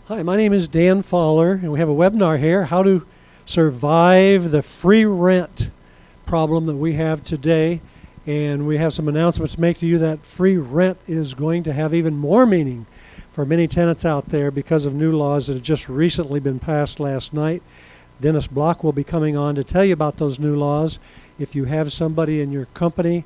Hi, my name is Dan Fowler, and we have a webinar here, how to survive the free rent problem that we have today. And we have some announcements to make to you that free rent is going to have even more meaning for many tenants out there because of new laws that have just recently been passed last night. Dennis Block will be coming on to tell you about those new laws. If you have somebody in your company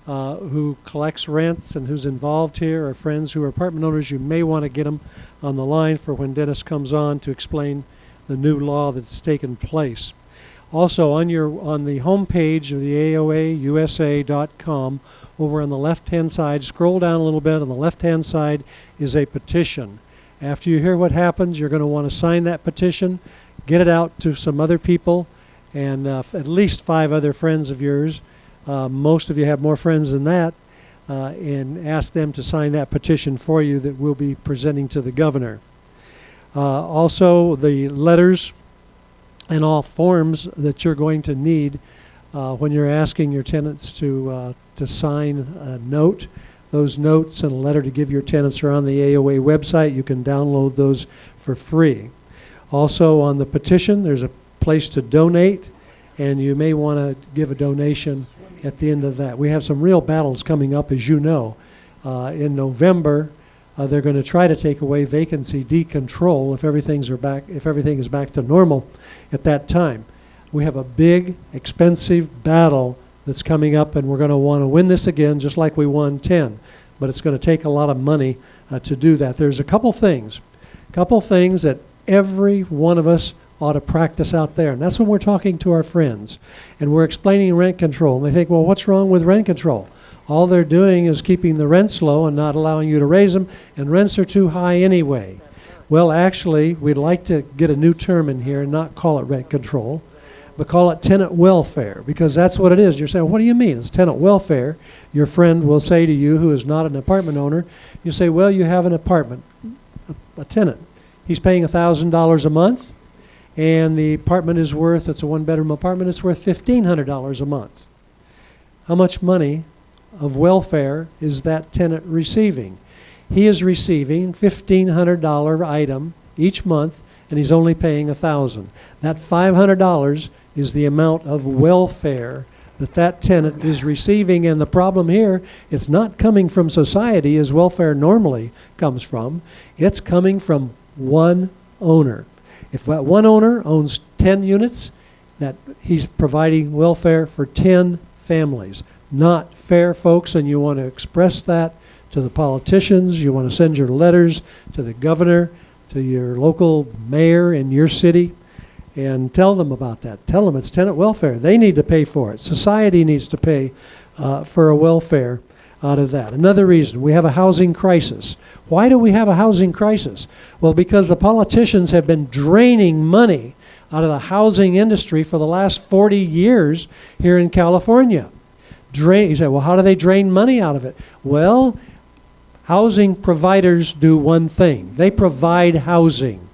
who collects rents and who's involved here, or friends who are apartment owners, you may want to get them on the line for when Dennis comes on to explain the new law that's taken place. Also, on the home page of the AOAUSA.com, over on the left-hand side, scroll down a little bit. On the left-hand side is a petition. After you hear what happens, you're going to want to sign that petition, get it out to some other people, and at least 5 other friends of yours. Most of you have more friends than that, and ask them to sign that petition for you that we'll be presenting to the governor. Also, the letters and all forms that you're going to need when you're asking your tenants to sign a note. Those notes and a letter to give your tenants are on the AOA website. You can download those for free. Also, on the petition, there's a place to donate, and you may want to give a donation at the end of that. We have some real battles coming up, as you know. In November, they're going to try to take away vacancy decontrol if everything is back to normal at that time. We have a big, expensive battle that's coming up, and we're going to want to win this again, just like we won 10. But it's going to take a lot of money to do that. There's a couple things that every one of us ought to practice out there. And that's when we're talking to our friends and we're explaining rent control. And they think, well, what's wrong with rent control? All they're doing is keeping the rents low and not allowing you to raise them, and rents are too high anyway. Well, actually, we'd like to get a new term in here and not call it rent control, but call it tenant welfare, because that's what it is. You're saying, what do you mean? It's tenant welfare. Your friend will say to you, who is not an apartment owner, you say, well, you have an apartment, a tenant. He's paying $1,000 a month. And the apartment is worth, it's a one-bedroom apartment, it's worth $1,500 a month. How much money of welfare is that tenant receiving? He is receiving $1,500 item each month, and he's only paying $1,000. That $500 is the amount of welfare that tenant is receiving. And the problem here, it's not coming from society as welfare normally comes from. It's coming from one owner. If that one owner owns 10 units, that he's providing welfare for 10 families. Not fair, folks, and you want to express that to the politicians. You want to send your letters to the governor, to your local mayor in your city, and tell them about that. Tell them it's tenant welfare. They need to pay for it. Society needs to pay for a welfare out of that. Another reason, we have a housing crisis. Why do we have a housing crisis? Well, because the politicians have been draining money out of the housing industry for the last 40 years here in California. You say, well, how do they drain money out of it? Well, housing providers do one thing. They provide housing.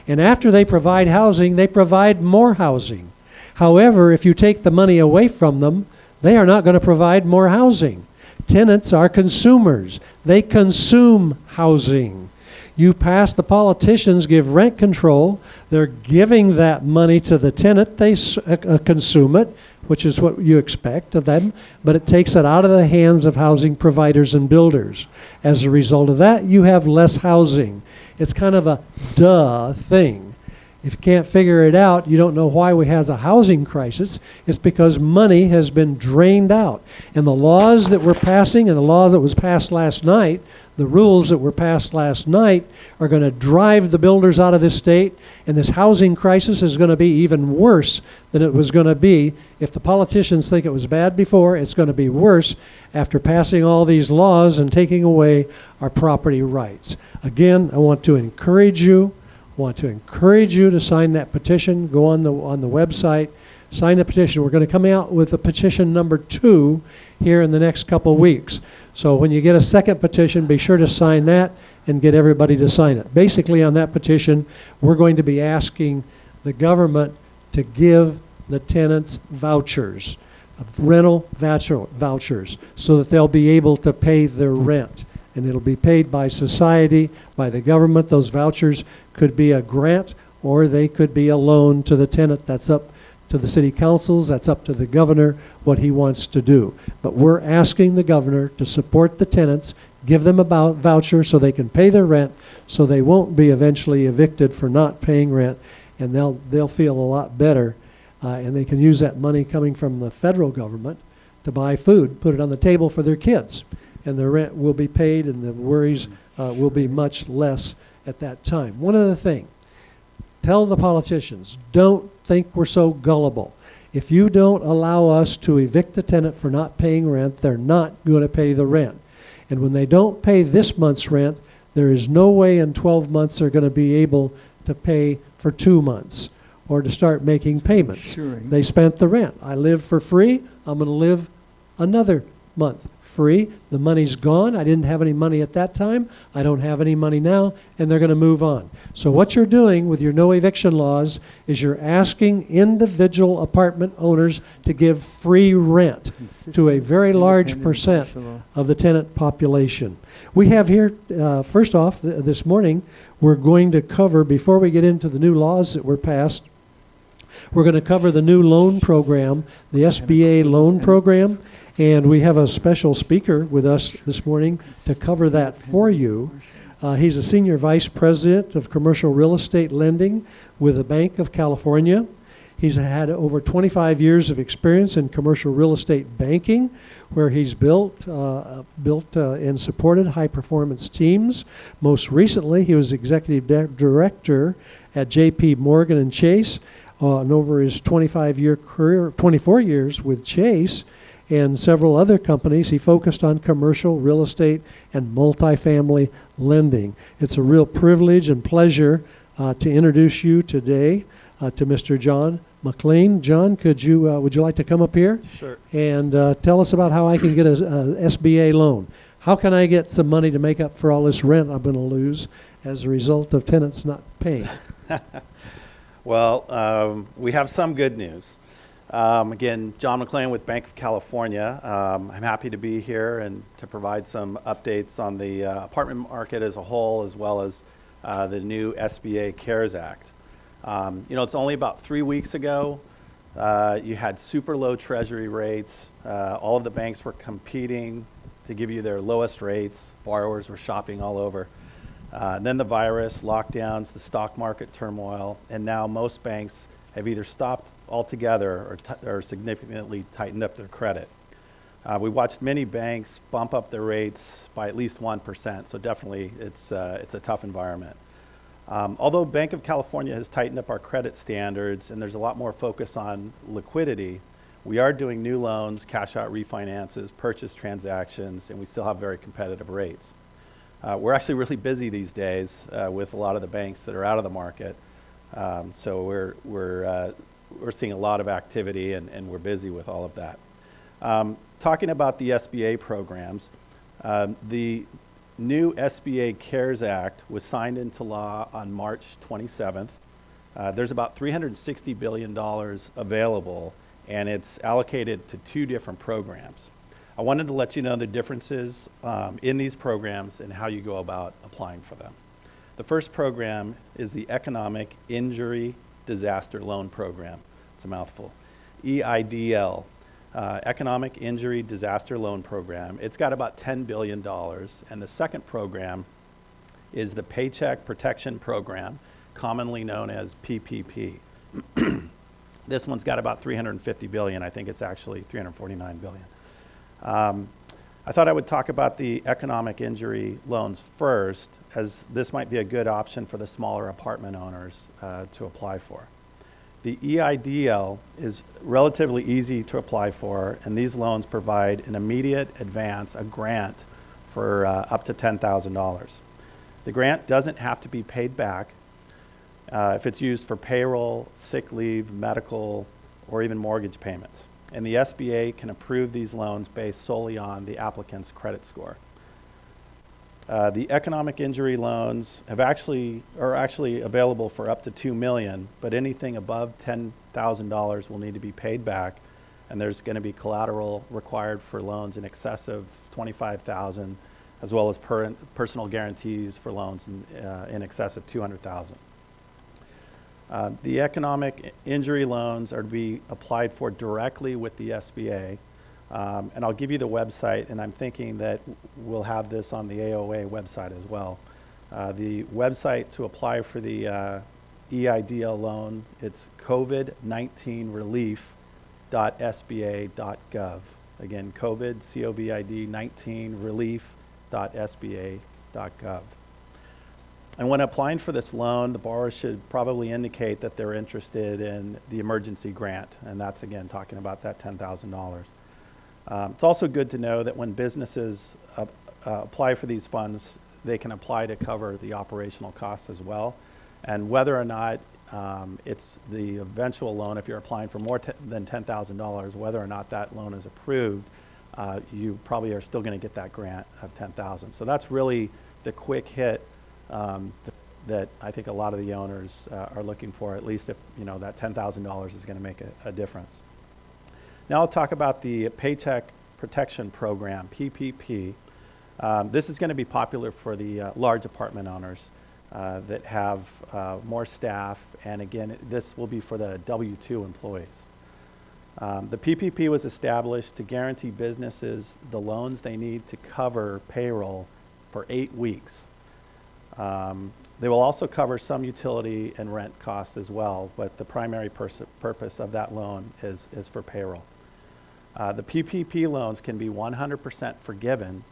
And after they provide housing, they provide more housing. However, if you take the money away from them, they are not going to provide more housing. Tenants are consumers. They consume housing. The politicians give rent control. They're giving that money to the tenant. They consume it, which is what you expect of them, but it takes it out of the hands of housing providers and builders. As a result of that, you have less housing. It's kind of a duh thing. If you can't figure it out, you don't know why we have a housing crisis. It's because money has been drained out. And the laws that we're passing and the laws that was passed last night, the rules that were passed last night, are going to drive the builders out of this state. And this housing crisis is going to be even worse than it was going to be. If the politicians think it was bad before, it's going to be worse after passing all these laws and taking away our property rights. Again, I want to encourage you to sign that petition. Go on the website, sign the petition. We're going to come out with a petition number 2 here in the next couple of weeks. So when you get a second petition, be sure to sign that and get everybody to sign it. Basically, on that petition, we're going to be asking the government to give the tenants rental vouchers, so that they'll be able to pay their rent. and it'll be paid by society, by the government. Those vouchers could be a grant, or they could be a loan to the tenant. That's up to the city councils, that's up to the governor, what he wants to do. But we're asking the governor to support the tenants, give them a voucher so they can pay their rent, so they won't be eventually evicted for not paying rent, and they'll feel a lot better, and they can use that money coming from the federal government to buy food, put it on the table for their kids, and the rent will be paid, and the worries will be much less at that time. One other thing, tell the politicians, don't think we're so gullible. If you don't allow us to evict a tenant for not paying rent, they're not going to pay the rent. And when they don't pay this month's rent, there is no way in 12 months they're going to be able to pay for 2 months or to start making payments. Sure. They spent the rent. I live for free. I'm going to live another month free. The money's gone. I didn't have any money at that time. I don't have any money now, and they're going to move on. So what you're doing with your no eviction laws is you're asking individual apartment owners to give free rent to a very large percent of the tenant population. We have here, first off, this morning, we're going to cover, before we get into the new laws that were passed, we're going to cover the new loan program, the SBA loan program. And we have a special speaker with us this morning to cover that for you. He's a senior vice president of commercial real estate lending with the Bank of California. He's had over 25 years of experience in commercial real estate banking, where he's built and supported high-performance teams. Most recently, he was executive director at J.P. Morgan and Chase, and over his 25-year career, 24 years with Chase, and several other companies, he focused on commercial real estate and multifamily lending. It's a real privilege and pleasure to introduce you today to Mr. John McLean. John, would you like to come up here? Sure. And tell us about how I can get a SBA loan. How can I get some money to make up for all this rent I'm going to lose as a result of tenants not paying? Well, we have some good news. Again, John McLean with Bank of California. I'm happy to be here and to provide some updates on the apartment market as a whole, as well as the new SBA CARES Act. It's only about 3 weeks ago. You had super low treasury rates. All of the banks were competing to give you their lowest rates. Borrowers were shopping all over. Then the virus, lockdowns, the stock market turmoil, and now most banks have either stopped altogether or significantly tightened up their credit. We watched many banks bump up their rates by at least 1%, so definitely it's a tough environment. Although Bank of California has tightened up our credit standards and there's a lot more focus on liquidity, we are doing new loans, cash out refinances, purchase transactions, and we still have very competitive rates. We're actually really busy these days with a lot of the banks that are out of the market. So we're seeing a lot of activity and we're busy with all of that. Talking about the SBA programs, the new SBA CARES Act was signed into law on March 27th. There's about $360 billion available, and it's allocated to 2 different programs. I wanted to let you know the differences in these programs and how you go about applying for them. The first program is the Economic Injury Disaster Loan Program. It's a mouthful. EIDL, Economic Injury Disaster Loan Program. It's got about $10 billion. And the second program is the Paycheck Protection Program, commonly known as PPP. This one's got about $350 billion. I think it's actually $349 billion. I thought I would talk about the economic injury loans first, as this might be a good option for the smaller apartment owners to apply for. The EIDL is relatively easy to apply for, and these loans provide an immediate advance, a grant for up to $10,000. The grant doesn't have to be paid back if it's used for payroll, sick leave, medical, or even mortgage payments. And the SBA can approve these loans based solely on the applicant's credit score. The economic injury loans are actually available for up to $2 million, but anything above $10,000 will need to be paid back, and there's going to be collateral required for loans in excess of $25,000 as well as personal guarantees for loans in excess of $200,000. The economic injury loans are to be applied for directly with the SBA. And I'll give you the website, and I'm thinking that we'll have this on the AOA website as well. The website to apply for the EIDL loan, it's covid19relief.sba.gov. Again, COVID, COVID 19 relief.sba.gov. And when applying for this loan, the borrower should probably indicate that they're interested in the emergency grant, and that's again talking about that $10,000. It's also good to know that when businesses apply for these funds, they can apply to cover the operational costs as well. And whether or not it's the eventual loan, if you're applying for more than $10,000, whether or not that loan is approved, you probably are still going to get that grant of $10,000. So that's really the quick hit that I think a lot of the owners are looking for, at least if that $10,000 is going to make a difference. Now I'll talk about the Paycheck Protection Program, PPP. This is going to be popular for the large apartment owners that have more staff, and again, this will be for the W-2 employees. The PPP was established to guarantee businesses the loans they need to cover payroll for 8 weeks. They will also cover some utility and rent costs as well, but the primary purpose of that loan is for payroll. The PPP loans can be 100% forgiven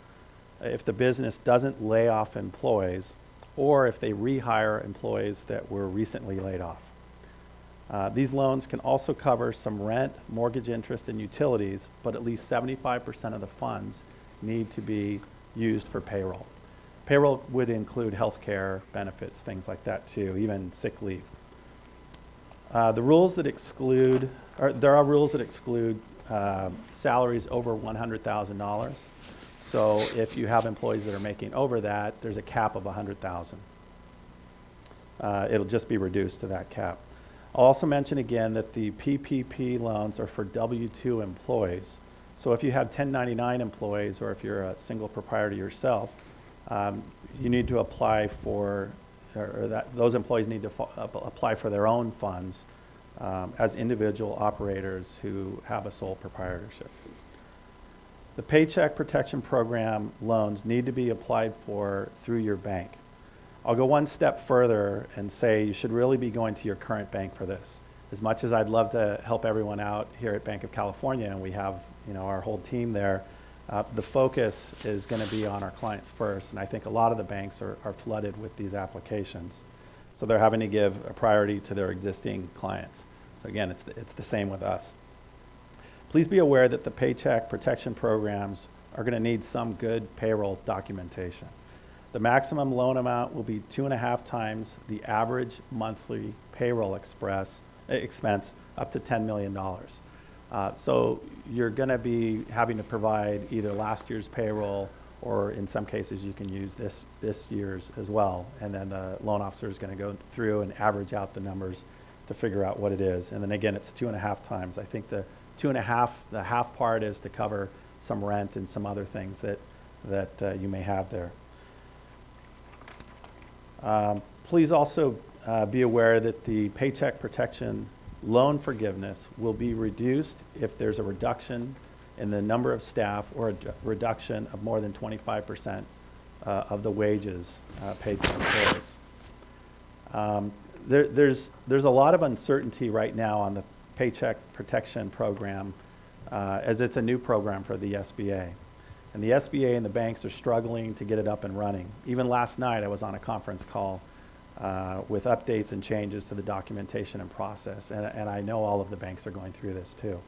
if the business doesn't lay off employees or if they rehire employees that were recently laid off. These loans can also cover some rent, mortgage interest, and utilities, but at least 75% of the funds need to be used for payroll. Payroll would include health care benefits, things like that too, even sick leave. There are rules that exclude salaries over $100,000. So if you have employees that are making over that, there's a cap of $100,000. It'll just be reduced to that cap. I'll also mention again that the PPP loans are for W-2 employees. So if you have 1099 employees, or if you're a single proprietor yourself, you need to apply for, those employees need to apply for their own funds as individual operators who have a sole proprietorship. The Paycheck Protection Program loans need to be applied for through your bank. I'll go one step further and say you should really be going to your current bank for this. As much as I'd love to help everyone out here at Bank of California, and we have our whole team there, the focus is going to be on our clients first, and I think a lot of the banks are flooded with these applications. So they're having to give a priority to their existing clients. So again, it's the same with us. Please be aware that the Paycheck Protection Programs are going to need some good payroll documentation. The maximum loan amount will be 2.5 times the average monthly payroll expense up to $10 million. So you're going to be having to provide either last year's payroll, or in some cases you can use this year's as well. And then the loan officer is going to go through and average out the numbers to figure out what it is. And then again, it's 2.5 times. I think the 2.5, the half part is to cover some rent and some other things that you may have there. Please also be aware that the Paycheck Protection loan forgiveness will be reduced if there's a reduction in the number of staff or a reduction of more than 25% of the wages paid to employees. There's a lot of uncertainty right now on the Paycheck Protection Program as it's a new program for the SBA. And the SBA and the banks are struggling to get it up and running. Even last night I was on a conference call with updates and changes to the documentation and process, and I know all of the banks are going through this too.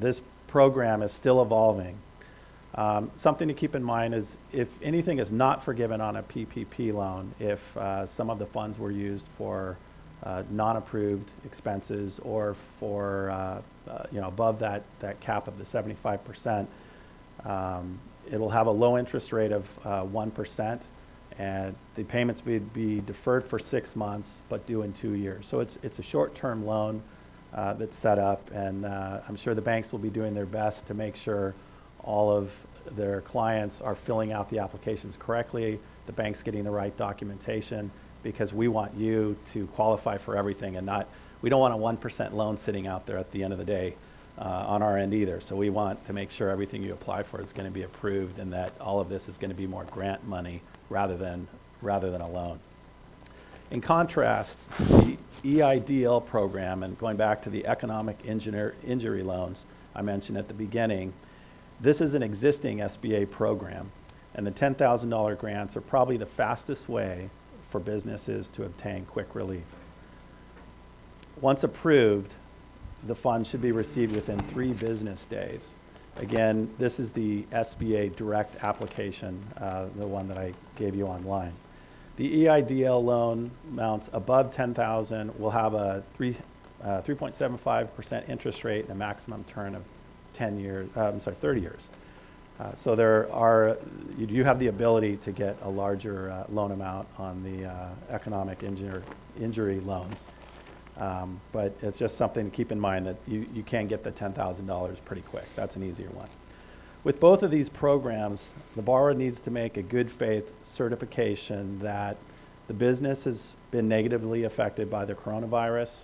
This program is still evolving. Something to keep in mind is if anything is not forgiven on a PPP loan, if some of the funds were used for non-approved expenses or for above that cap of the 75%, it'll have a low interest rate of 1%, and the payments would be deferred for 6 months but due in 2 years. So it's a short-term loan that's set up, and I'm sure the banks will be doing their best to make sure all of their clients are filling out the applications correctly, the bank's getting the right documentation, because we want you to qualify for everything and not, we don't want a 1% loan sitting out there at the end of the day on our end either. So we want to make sure everything you apply for is going to be approved and that all of this is going to be more grant money rather than a loan. In contrast, the EIDL program, and going back to the economic injury loans I mentioned at the beginning, this is an existing SBA program, and the $10,000 grants are probably the fastest way for businesses to obtain quick relief. Once approved, the funds should be received within 3 business days. Again, this is the SBA direct application, the one that I gave you online. The EIDL loan amounts above $10,000 will have a 3.75% interest rate and a maximum term of 30 years. So you do have the ability to get a larger loan amount on the economic injury loans. But it's just something to keep in mind that you can get the $10,000 pretty quick. That's an easier one. With both of these programs, the borrower needs to make a good faith certification that the business has been negatively affected by the coronavirus,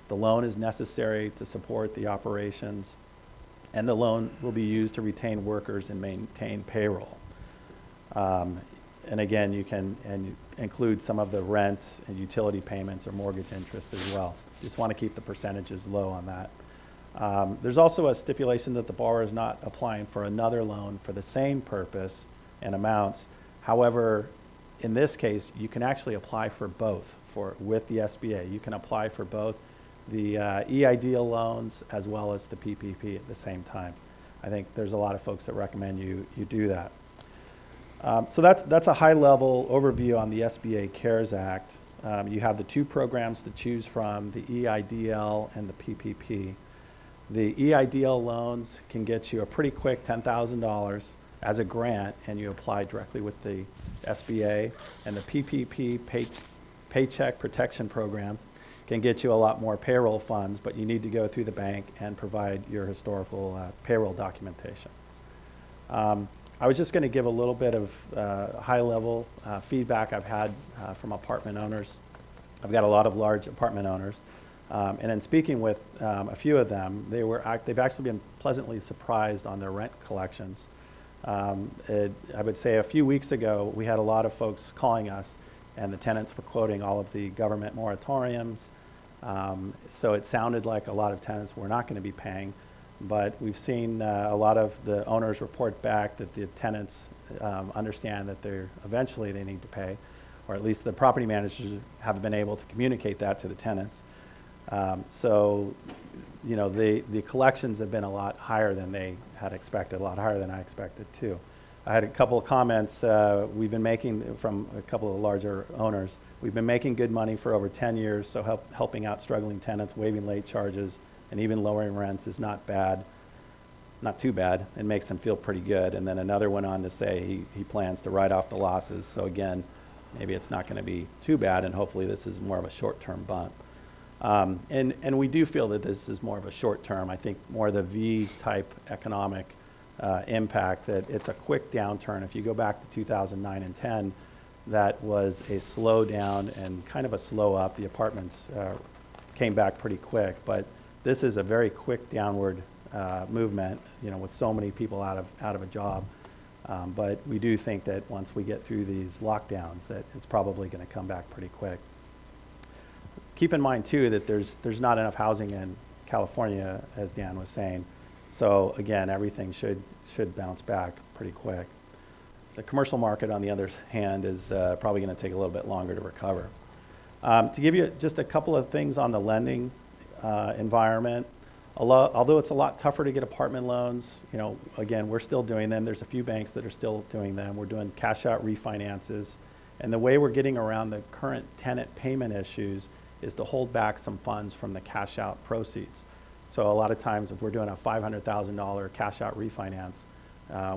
the loan is necessary to support the operations, and the loan will be used to retain workers and maintain payroll. And again, you can include some of the rent and utility payments or mortgage interest as well. Just want to keep the percentages low on that. There's also a stipulation that the borrower is not applying for another loan for the same purpose and amounts. However, in this case, you can actually apply for both with the SBA. You can apply for both the EIDL loans as well as the PPP at the same time. I think there's a lot of folks that recommend you do that. So that's a high-level overview on the SBA CARES Act. You have the 2 programs to choose from, the EIDL and the PPP. The EIDL loans can get you a pretty quick $10,000 as a grant, and you apply directly with the SBA. And the PPP, Paycheck Protection Program, can get you a lot more payroll funds, but you need to go through the bank and provide your historical payroll documentation. I was just going to give a little bit of high-level feedback I've had from apartment owners. I've got a lot of large apartment owners. And in speaking with a few of them, they've actually been pleasantly surprised on their rent collections. I would say a few weeks ago, we had a lot of folks calling us, and the tenants were quoting all of the government moratoriums. So it sounded like a lot of tenants were not going to be paying. But we've seen a lot of the owners report back that the tenants understand that eventually they need to pay, or at least the property managers have been able to communicate that to the tenants. So, you know, the collections have been a lot higher than they had expected, a lot higher than I expected too. I had a couple of comments we've been making from a couple of larger owners. We've been making good money for over 10 years, so helping out struggling tenants, waiving late charges, and even lowering rents is not bad, not too bad. It makes them feel pretty good. And then another went on to say he plans to write off the losses. So again, maybe it's not going to be too bad, and hopefully this is more of a short-term bump. And we do feel that this is more of a short-term, I think more the V-type economic impact, that it's a quick downturn. If you go back to 2009 and 10, that was a slowdown and kind of a slow up. The apartments came back pretty quick, but this is a very quick downward movement, you know, with so many people out of a job. But we do think that once we get through these lockdowns, that it's probably going to come back pretty quick. Keep in mind too that there's not enough housing in California, as Dan was saying. So again, everything should bounce back pretty quick. The commercial market, on the other hand, is probably going to take a little bit longer to recover. To give you just a couple of things on the lending environment, although it's a lot tougher to get apartment loans, you know, again, we're still doing them. There's a few banks that are still doing them. We're doing cash out refinances. And the way we're getting around the current tenant payment issues is to hold back some funds from the cash out proceeds. So a lot of times if we're doing a $500,000 cash out refinance,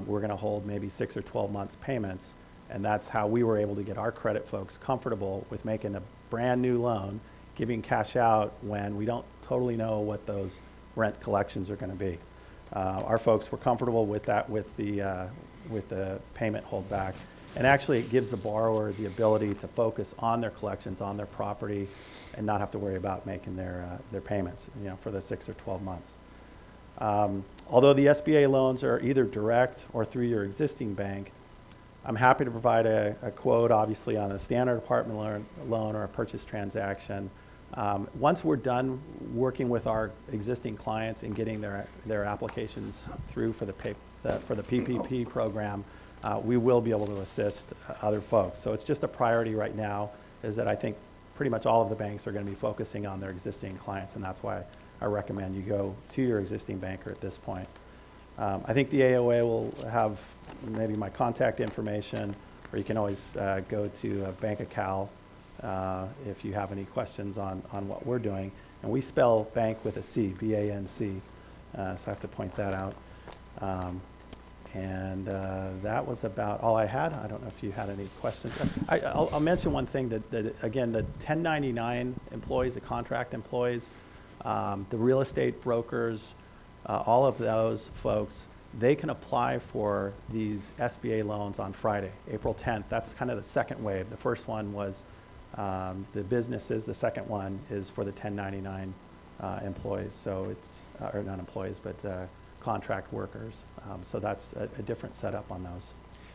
we're going to hold maybe 6 or 12 months payments. And that's how we were able to get our credit folks comfortable with making a brand new loan, giving cash out when we don't totally know what those rent collections are going to be. Our folks were comfortable with that, with the payment holdback. And actually, it gives the borrower the ability to focus on their collections, on their property, and not have to worry about making their payments, for the 6 or 12 months. Although the SBA loans are either direct or through your existing bank, I'm happy to provide a quote, obviously, on a standard apartment loan or a purchase transaction. Once we're done working with our existing clients and getting their applications through for the PPP program, we will be able to assist other folks. So it's just a priority right now, is that I think pretty much all of the banks are going to be focusing on their existing clients, and that's why I recommend you go to your existing banker at this point. I think the AOA will have maybe my contact information, or you can always go to Bank of Cal if you have any questions on what we're doing. And we spell bank with a C, B-A-N-C, so I have to point that out. That was about all I had. I don't know if you had any questions. I'll mention one thing, that again, the 1099 employees, the contract employees, the real estate brokers, all of those folks, they can apply for these SBA loans on Friday, April 10th. That's kind of the second wave. The first one was the businesses. The second one is for the 1099 employees. So it's, or not employees, but contract workers. So that's a different setup on those.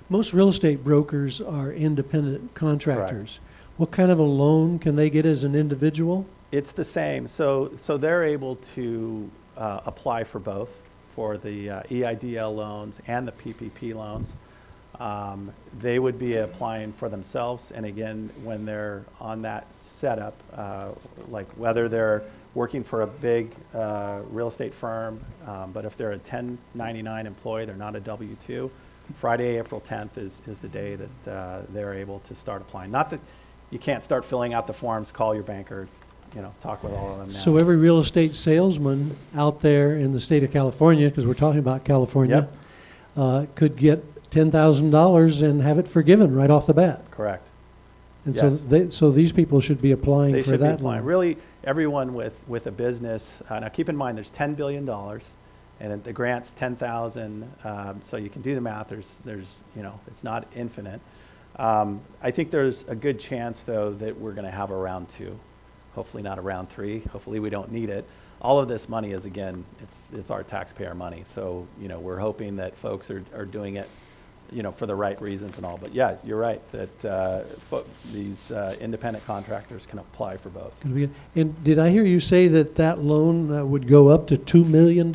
Most real estate brokers are independent contractors. Correct. What kind of a loan can they get as an individual? It's the same. So they're able to apply for both, for the EIDL loans and the PPP loans. They would be applying for themselves, and again, when they're on that setup, like whether they're working for a big real estate firm, but if they're a 1099 employee, they're not a W-2, Friday, April 10th is the day that they're able to start applying. Not that you can't start filling out the forms, call your banker, talk with all of them now. So every real estate salesman out there in the state of California, because we're talking about California, yep, could get $10,000 and have it forgiven right off the bat. Correct. And yes. so these people should be applying they for should that be applying. loan. Really, everyone with a business. Now, keep in mind, there's $10 billion, and the grant's $10,000. So you can do the math. There's it's not infinite. I think there's a good chance, though, that we're going to have a round 2. Hopefully not a round 3. Hopefully we don't need it. All of this money is, again, it's our taxpayer money. So we're hoping that folks are doing it, for the right reasons and all. But yeah, you're right that these independent contractors can apply for both. And did I hear you say that loan would go up to $2 million?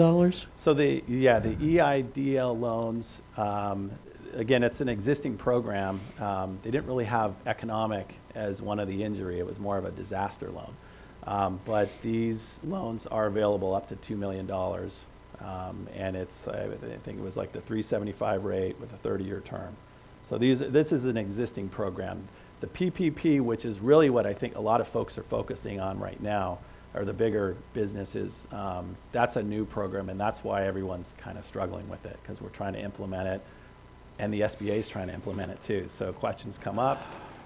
So the EIDL loans, again, it's an existing program. They didn't really have economic as one of the injury. It was more of a disaster loan. But these loans are available up to $2 million. And it's, I think it was like the 375 rate with a 30-year term. So this is an existing program. The PPP, which is really what I think a lot of folks are focusing on right now, are the bigger businesses. That's a new program, and that's why everyone's kind of struggling with it, because we're trying to implement it, and the SBA is trying to implement it too. So questions come up.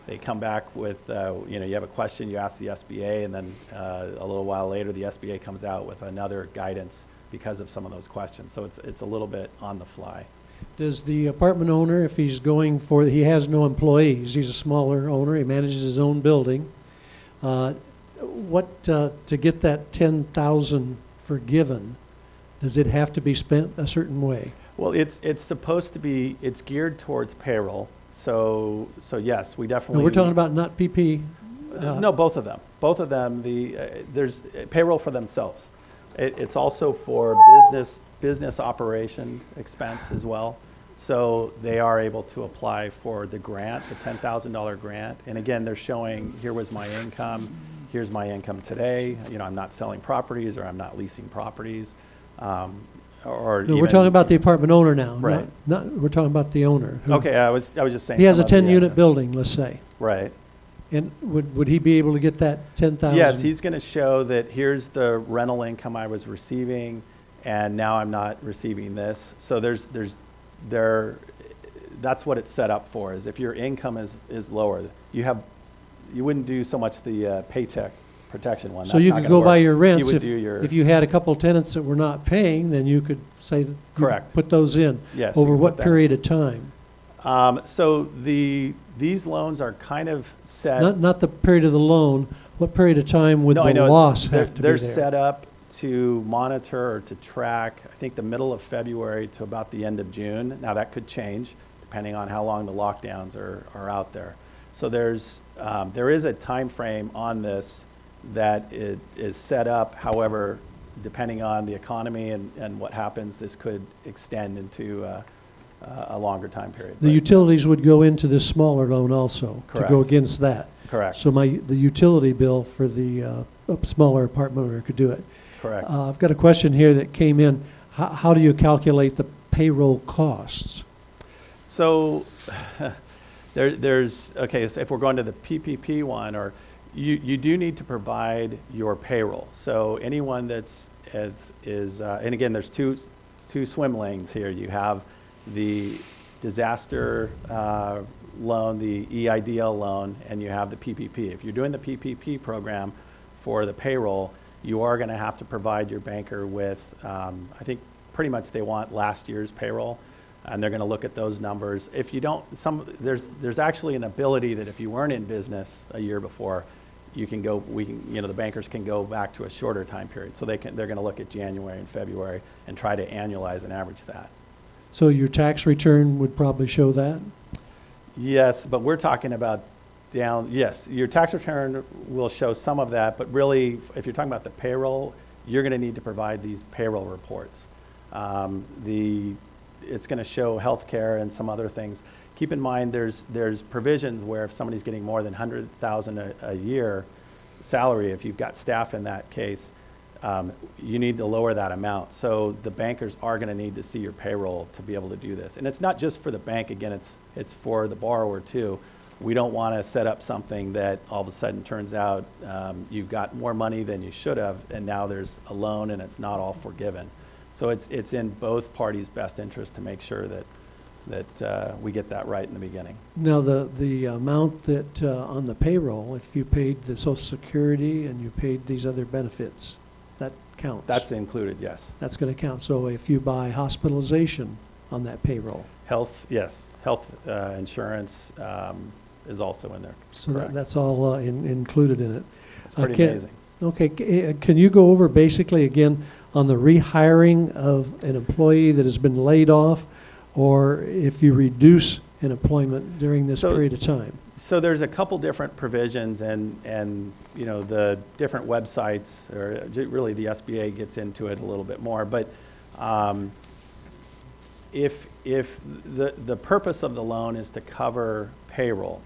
They come back with, you have a question, you ask the SBA, and then a little while later, the SBA comes out with another guidance because of some of those questions. So it's a little bit on the fly. Does the apartment owner, if he's he has no employees, he's a smaller owner, he manages his own building, to get that $10,000 forgiven, does it have to be spent a certain way? Well, it's supposed to be, it's geared towards payroll. So yes, we definitely. No, we're talking about not PP. No, both of them. Both of them. There's payroll for themselves. It's also for business operation expense as well. So they are able to apply for the grant, the $10,000 grant. And again, they're showing, here was my income. Here's my income today. I'm not selling properties, or I'm not leasing properties. We're talking about the apartment owner now. Right. We're talking about the owner. Okay, I was just saying. He has a 10-unit building, let's say. Right. And would he be able to get that $10,000? Yes, he's going to show that here's the rental income I was receiving, and now I'm not receiving this. So that's what it's set up for. Is if your income is lower, you wouldn't do so much the Paycheck protection one. So That's you not could gonna go by work. your rents. You would do your, If you had a couple of tenants that were not paying, then you could say that you could Correct. put those in. Yes, you Over can what put that in. period of time? So these loans are kind of set. Not the period of the loan. What period of time would No, I the know. loss They're, have to be they're there? set up to monitor or to track, I think, the middle of February to about the end of June. Now, that could change depending on how long the lockdowns are out there. So there is a time frame on this that it is set up. However, depending on the economy and what happens, this could extend into a longer time period. The But- utilities would go into this smaller loan also to Correct. go against that. Correct. So the utility bill for the smaller apartment owner could do it. Correct. I've got a question here that came in. How do you calculate the payroll costs? So there's, okay, so if we're going to the PPP one, or you do need to provide your payroll. So anyone that's, and again, there's two swim lanes here. You have the disaster loan, the EIDL loan, and you have the PPP. If you're doing the PPP program for the payroll, you are going to have to provide your banker with, I think pretty much they want last year's payroll, and they're going to look at those numbers. If you don't, there's actually an ability that if you weren't in business a year before, you can go, the bankers can go back to a shorter time period. So they're going to look at January and February and try to annualize and average that. So your tax return would probably show that? Yes, but we're talking about yes, your tax return will show some of that, but really, if you're talking about the payroll, you're going to need to provide these payroll reports. It's going to show healthcare and some other things. Keep in mind, there's provisions where if somebody's getting more than $100,000 a year salary, if you've got staff in that case, you need to lower that amount. So the bankers are going to need to see your payroll to be able to do this. And it's not just for the bank. Again, it's for the borrower too. We don't want to set up something that all of a sudden turns out you've got more money than you should have, and now there's a loan and it's not all forgiven. So it's in both parties' best interest to make sure that we get that right in the beginning. Now, the amount that on the payroll, if you paid the Social Security and you paid these other benefits, that counts? That's included, yes. That's going to count. So if you buy hospitalization on that payroll? Health, yes. Health insurance is also in there. So Correct. that's all included in it. It's pretty amazing. Okay, can you go over basically again on the rehiring of an employee that has been laid off, or if you reduce an employment during this period of time? So there's a couple different provisions, and the different websites, or really the SBA gets into it a little bit more. But if the purpose of the loan is to cover payroll,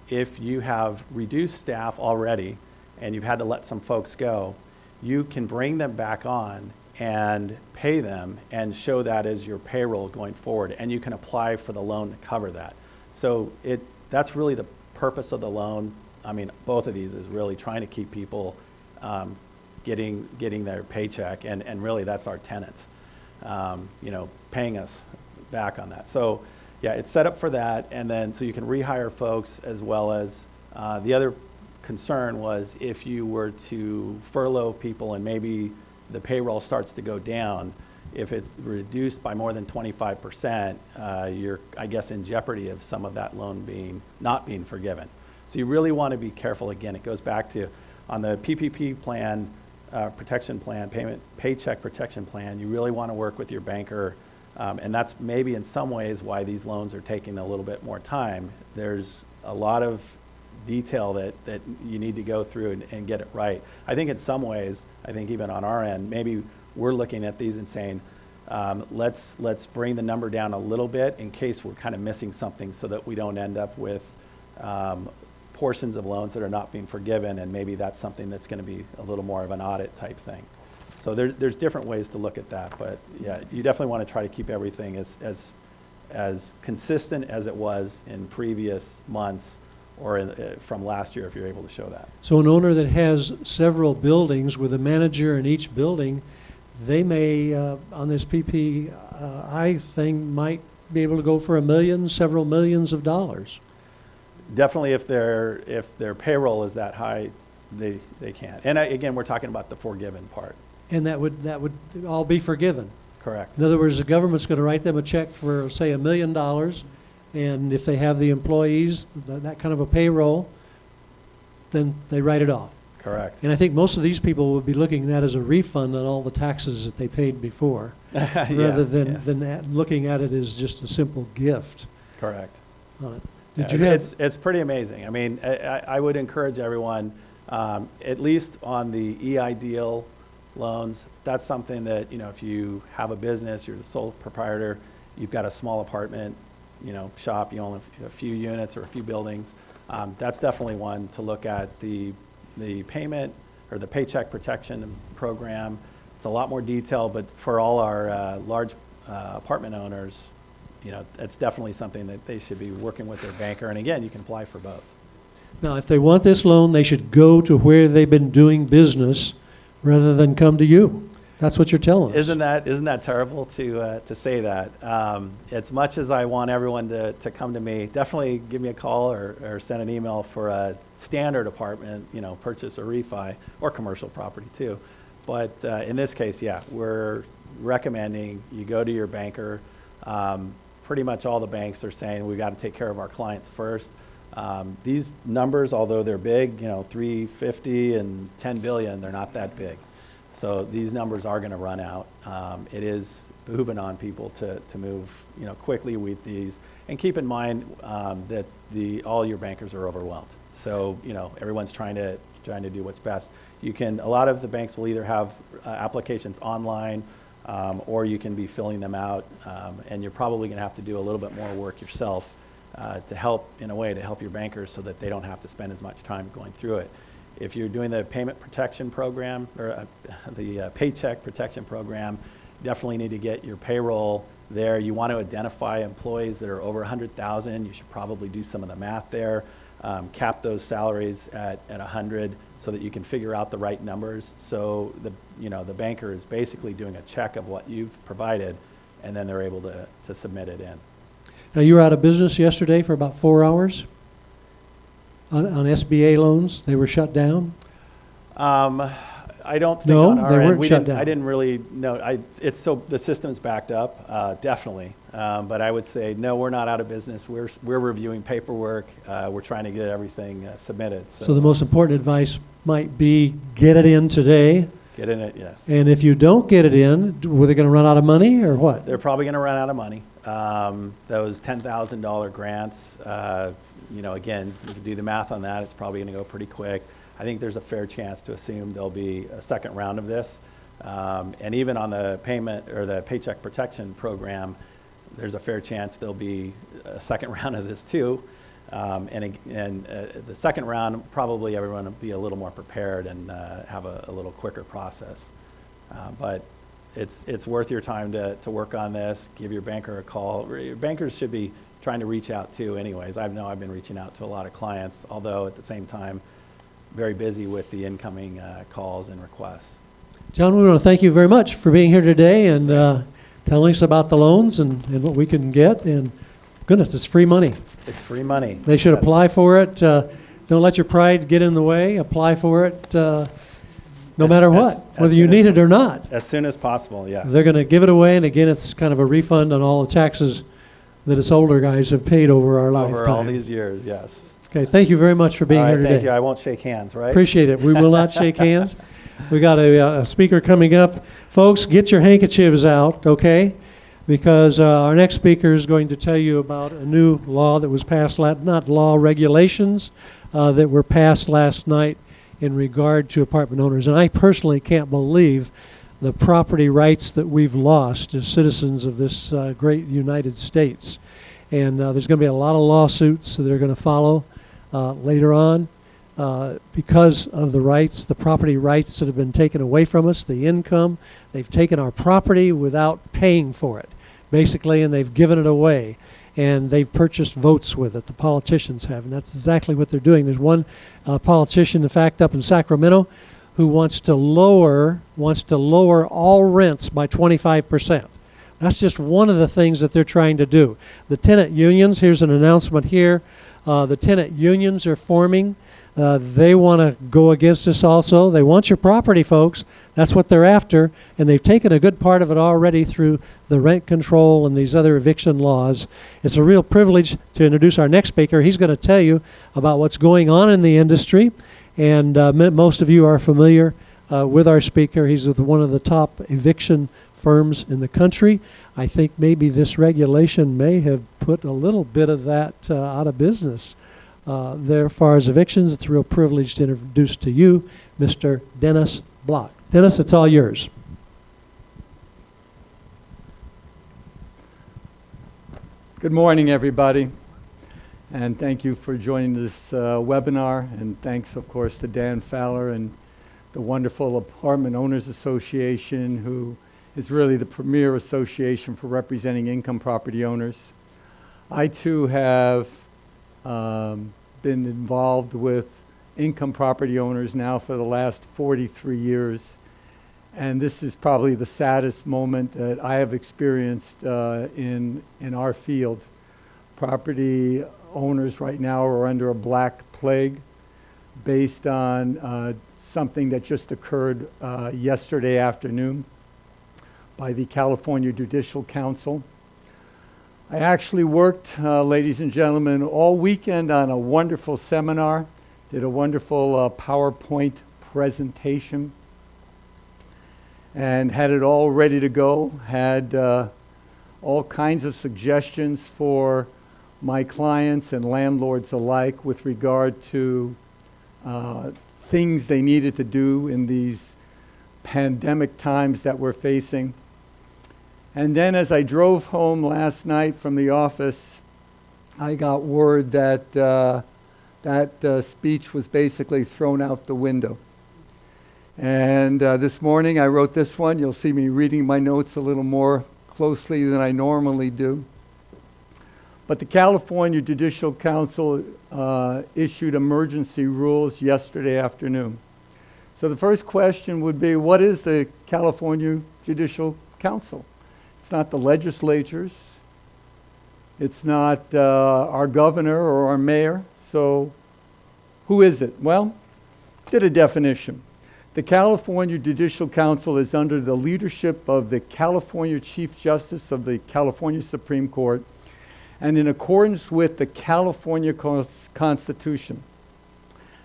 if you have reduced staff already and you've had to let some folks go, you can bring them back on and pay them and show that as your payroll going forward, and you can apply for the loan to cover that. So that's really the purpose of the loan. I mean, both of these is really trying to keep people getting their paycheck, and really that's our tenants, paying us back on that. So yeah, it's set up for that, and then so you can rehire folks, as well as the other concern was if you were to furlough people and maybe the payroll starts to go down, if it's reduced by more than 25%, you're, I guess, in jeopardy of some of that loan not being forgiven. So you really want to be careful. Again, it goes back to on the PPP plan, protection plan, paycheck protection plan, you really want to work with your banker, and that's maybe in some ways why these loans are taking a little bit more time. There's a lot of detail that you need to go through and get it right. I think in some ways, I think even on our end, maybe we're looking at these and saying, let's bring the number down a little bit in case we're kind of missing something, so that we don't end up with portions of loans that are not being forgiven, and maybe that's something that's going to be a little more of an audit type thing. So there's different ways to look at that, but yeah, you definitely want to try to keep everything as consistent as it was in previous months, or from last year, if you're able to show that. So an owner that has several buildings with a manager in each building, they may, on this PPI thing, might be able to go for several millions of dollars. Definitely if their payroll is that high, they can't. And again, we're talking about the forgiven part. And that would all be forgiven. Correct. In other words, the government's going to write them a check for, say, $1 million, and if they have the employees, that kind of a payroll, then they write it off. Correct. And I think most of these people would be looking at that as a refund on all the taxes that they paid before, rather than looking at it as just a simple gift. Correct. On it. It's pretty amazing. I mean, I would encourage everyone, at least on the EIDL loans, that's something that, if you have a business, you're the sole proprietor, you've got a small apartment, shop, you own a few units or a few buildings, that's definitely one to look at. The payment or the Paycheck Protection program, it's a lot more detailed, but for all our large apartment owners, it's definitely something that they should be working with their banker. And again, you can apply for both. Now, if they want this loan, they should go to where they've been doing business rather than come to you. That's what you're telling us. Isn't that terrible to say that? As much as I want everyone to come to me, definitely give me a call or send an email for a standard apartment, purchase or refi, or commercial property too. But in this case, we're recommending you go to your banker. Pretty much all the banks are saying we've got to take care of our clients first. These numbers, although they're big, 350 and 10 billion, they're not that big. So these numbers are going to run out. It is behooving on people to move, quickly with these, and keep in mind that all your bankers are overwhelmed. So everyone's trying to do what's best. A lot of the banks will either have applications online, or you can be filling them out, and you're probably going to have to do a little bit more work yourself to help your bankers so that they don't have to spend as much time going through it. If you're doing the payment protection program or the Paycheck Protection program, definitely need to get your payroll there. You want to identify employees that are over 100,000. You should probably do some of the math there. Cap those salaries at 100 so that you can figure out the right numbers. So the banker is basically doing a check of what you've provided, and then they're able to submit it in. Now, you were out of business yesterday for about 4 hours on SBA loans. They were shut down. I don't think no, on our they end, weren't shut down. I didn't really know. The system's backed up, definitely. But I would say no, we're not out of business. We're reviewing paperwork. We're trying to get everything submitted. So the most important advice might be get it in today. Get in it, yes. And if you don't get it in, were they going to run out of money or what? They're probably going to run out of money. Those $10,000 grants, again, you can do the math on that. It's probably going to go pretty quick. I think there's a fair chance to assume there'll be a second round of this. And even on the payment or the Paycheck Protection program, there's a fair chance there'll be a second round of this too. And the second round, probably everyone will be a little more prepared and have a little quicker process. But it's worth your time to work on this. Give your banker a call. Your bankers should be trying to reach out too anyways. I know I've been reaching out to a lot of clients, although at the same time, very busy with the incoming calls and requests. John, we want to thank you very much for being here today and telling us about the loans and what we can get. And goodness, it's free money. It's free money. They should apply for it. Don't let your pride get in the way. Apply for it no matter what, whether you need it or not. As soon as possible, yes. They're going to give it away. And again, it's kind of a refund on all the taxes that us older guys have paid over our lifetime. Over all these years, yes. Okay, thank you very much for being here today. Thank you. I won't shake hands, right? Appreciate it. We will not shake hands. We got a speaker coming up. Folks, get your handkerchiefs out, okay? Because our next speaker is going to tell you about a new law that was passed, regulations that were passed last night in regard to apartment owners. And I personally can't believe the property rights that we've lost as citizens of this great United States. And there's going to be a lot of lawsuits that are going to follow later on because of the property rights that have been taken away from us, the income. They've taken our property without paying for it, basically, and they've given it away. And they've purchased votes with it. The politicians have, and that's exactly what they're doing. There's one politician, in fact, up in Sacramento, who wants to lower all rents by 25%. That's just one of the things that they're trying to do. The tenant unions, here's an announcement here. The tenant unions are forming. They want to go against us also. They want your property, folks. That's what they're after. And they've taken a good part of it already through the rent control and these other eviction laws. It's a real privilege to introduce our next speaker. He's going to tell you about what's going on in the industry. And most of you are familiar with our speaker. He's with one of the top eviction firms in the country. I think maybe this regulation may have put a little bit of that out of business. There, as far as evictions, it's a real privilege to introduce to you Mr. Dennis Block. Dennis, it's all yours. Good morning, everybody, and thank you for joining this webinar, and thanks, of course, to Dan Fowler and the wonderful Apartment Owners Association, who is really the premier association for representing income property owners. I, too, have been involved with income property owners now for the last 43 years. And this is probably the saddest moment that I have experienced in our field. Property owners right now are under a black plague based on something that just occurred yesterday afternoon by the California Judicial Council. I actually worked, ladies and gentlemen, all weekend on a wonderful seminar, did a wonderful PowerPoint presentation, and had it all ready to go, had all kinds of suggestions for my clients and landlords alike with regard to things they needed to do in these pandemic times that we're facing. And then as I drove home last night from the office, I got word that that speech was basically thrown out the window. And this morning I wrote this one. You'll see me reading my notes a little more closely than I normally do. But the California Judicial Council issued emergency rules yesterday afternoon. So the first question would be, what is the California Judicial Council? It's not the legislatures. It's not our governor or our mayor. So who is it? Well, did a definition. The California Judicial Council is under the leadership of the California Chief Justice of the California Supreme Court, and in accordance with the California Constitution,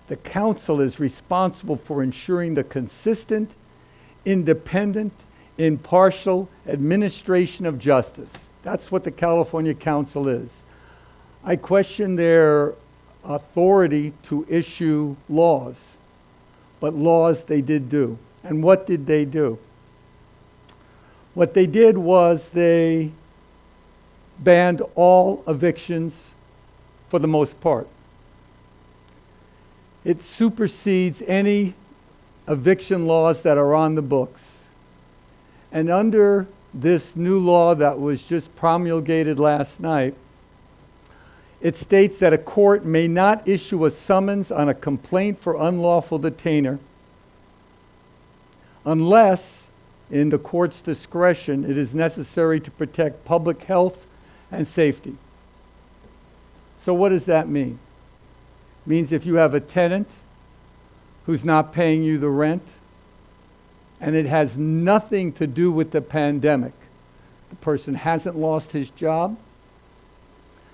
the council is responsible for ensuring the consistent, independent, impartial administration of justice. That's what the California Council is. I question their authority to issue laws, but laws they did do. And what did they do? What they did was they banned all evictions for the most part. It supersedes any eviction laws that are on the books. And under this new law that was just promulgated last night, it states that a court may not issue a summons on a complaint for unlawful detainer unless, in the court's discretion, it is necessary to protect public health and safety. So what does that mean? It means if you have a tenant who's not paying you the rent, and it has nothing to do with the pandemic, the person hasn't lost his job,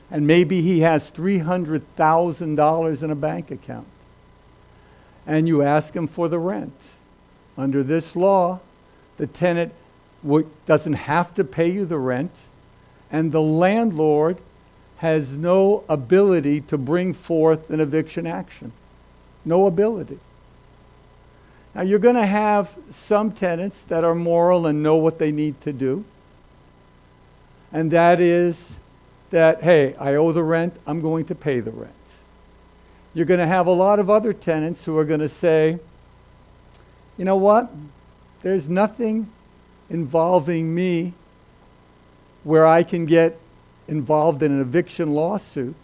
and maybe he has $300,000 in a bank account, and you ask him for the rent. Under this law, the tenant doesn't have to pay you the rent, and the landlord has no ability to bring forth an eviction action. No ability. Now, you're going to have some tenants that are moral and know what they need to do, and that is that, hey, I owe the rent, I'm going to pay the rent. You're going to have a lot of other tenants who are going to say, you know what, there's nothing involving me where I can get involved in an eviction lawsuit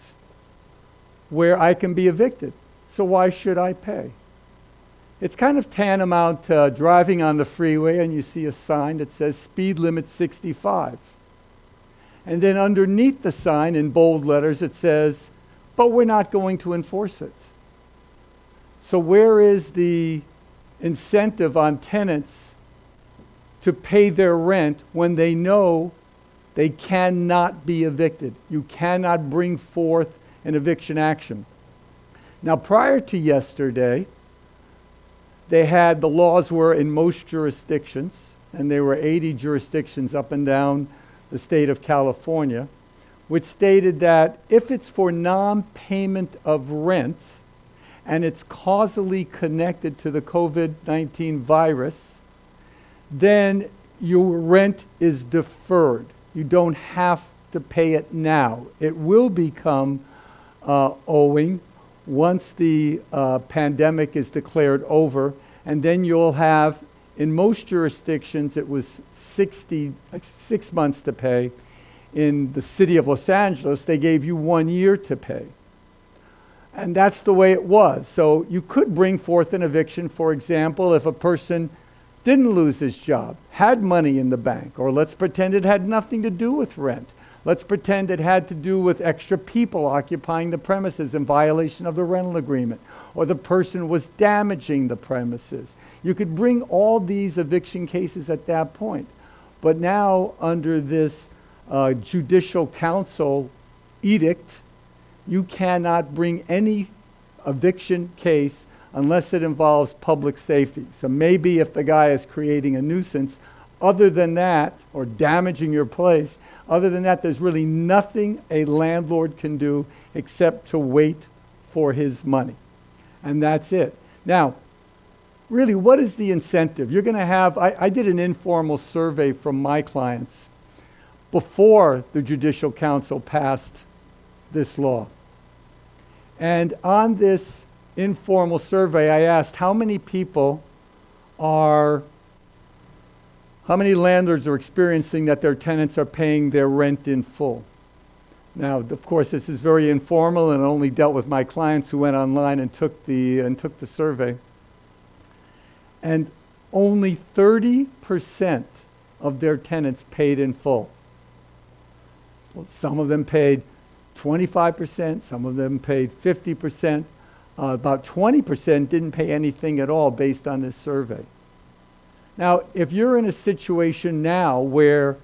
where I can be evicted. So why should I pay? It's kind of tantamount to driving on the freeway and you see a sign that says speed limit 65. And then underneath the sign in bold letters it says, but we're not going to enforce it. So where is the incentive on tenants to pay their rent when they know they cannot be evicted? You cannot bring forth an eviction action. Now, prior to yesterday, the laws were in most jurisdictions, and there were 80 jurisdictions up and down the state of California, which stated that if it's for non-payment of rent and it's causally connected to the COVID-19 virus, then your rent is deferred. You don't have to pay it now. It will become owing once the pandemic is declared over, and then you'll have, in most jurisdictions, it was 6 months to pay. In the city of Los Angeles, they gave you 1 year to pay. And that's the way it was. So you could bring forth an eviction, for example, if a person didn't lose his job, had money in the bank, or let's pretend it had nothing to do with rent. Let's pretend it had to do with extra people occupying the premises in violation of the rental agreement, or the person was damaging the premises. You could bring all these eviction cases at that point. But now, under this Judicial Council edict, you cannot bring any eviction case unless it involves public safety. So maybe if the guy is creating a nuisance, other than that, or damaging your place, other than that, there's really nothing a landlord can do except to wait for his money. And that's it. Now, really, what is the incentive? You're going to have, I did an informal survey from my clients before the Judicial Council passed this law. And on this informal survey, I asked how many landlords are experiencing that their tenants are paying their rent in full. Now, of course, this is very informal and only dealt with my clients who went online and took the survey. And only 30% of their tenants paid in full. Well, some of them paid 25%, some of them paid 50%. About 20% didn't pay anything at all based on this survey. Now, if you're in a situation now where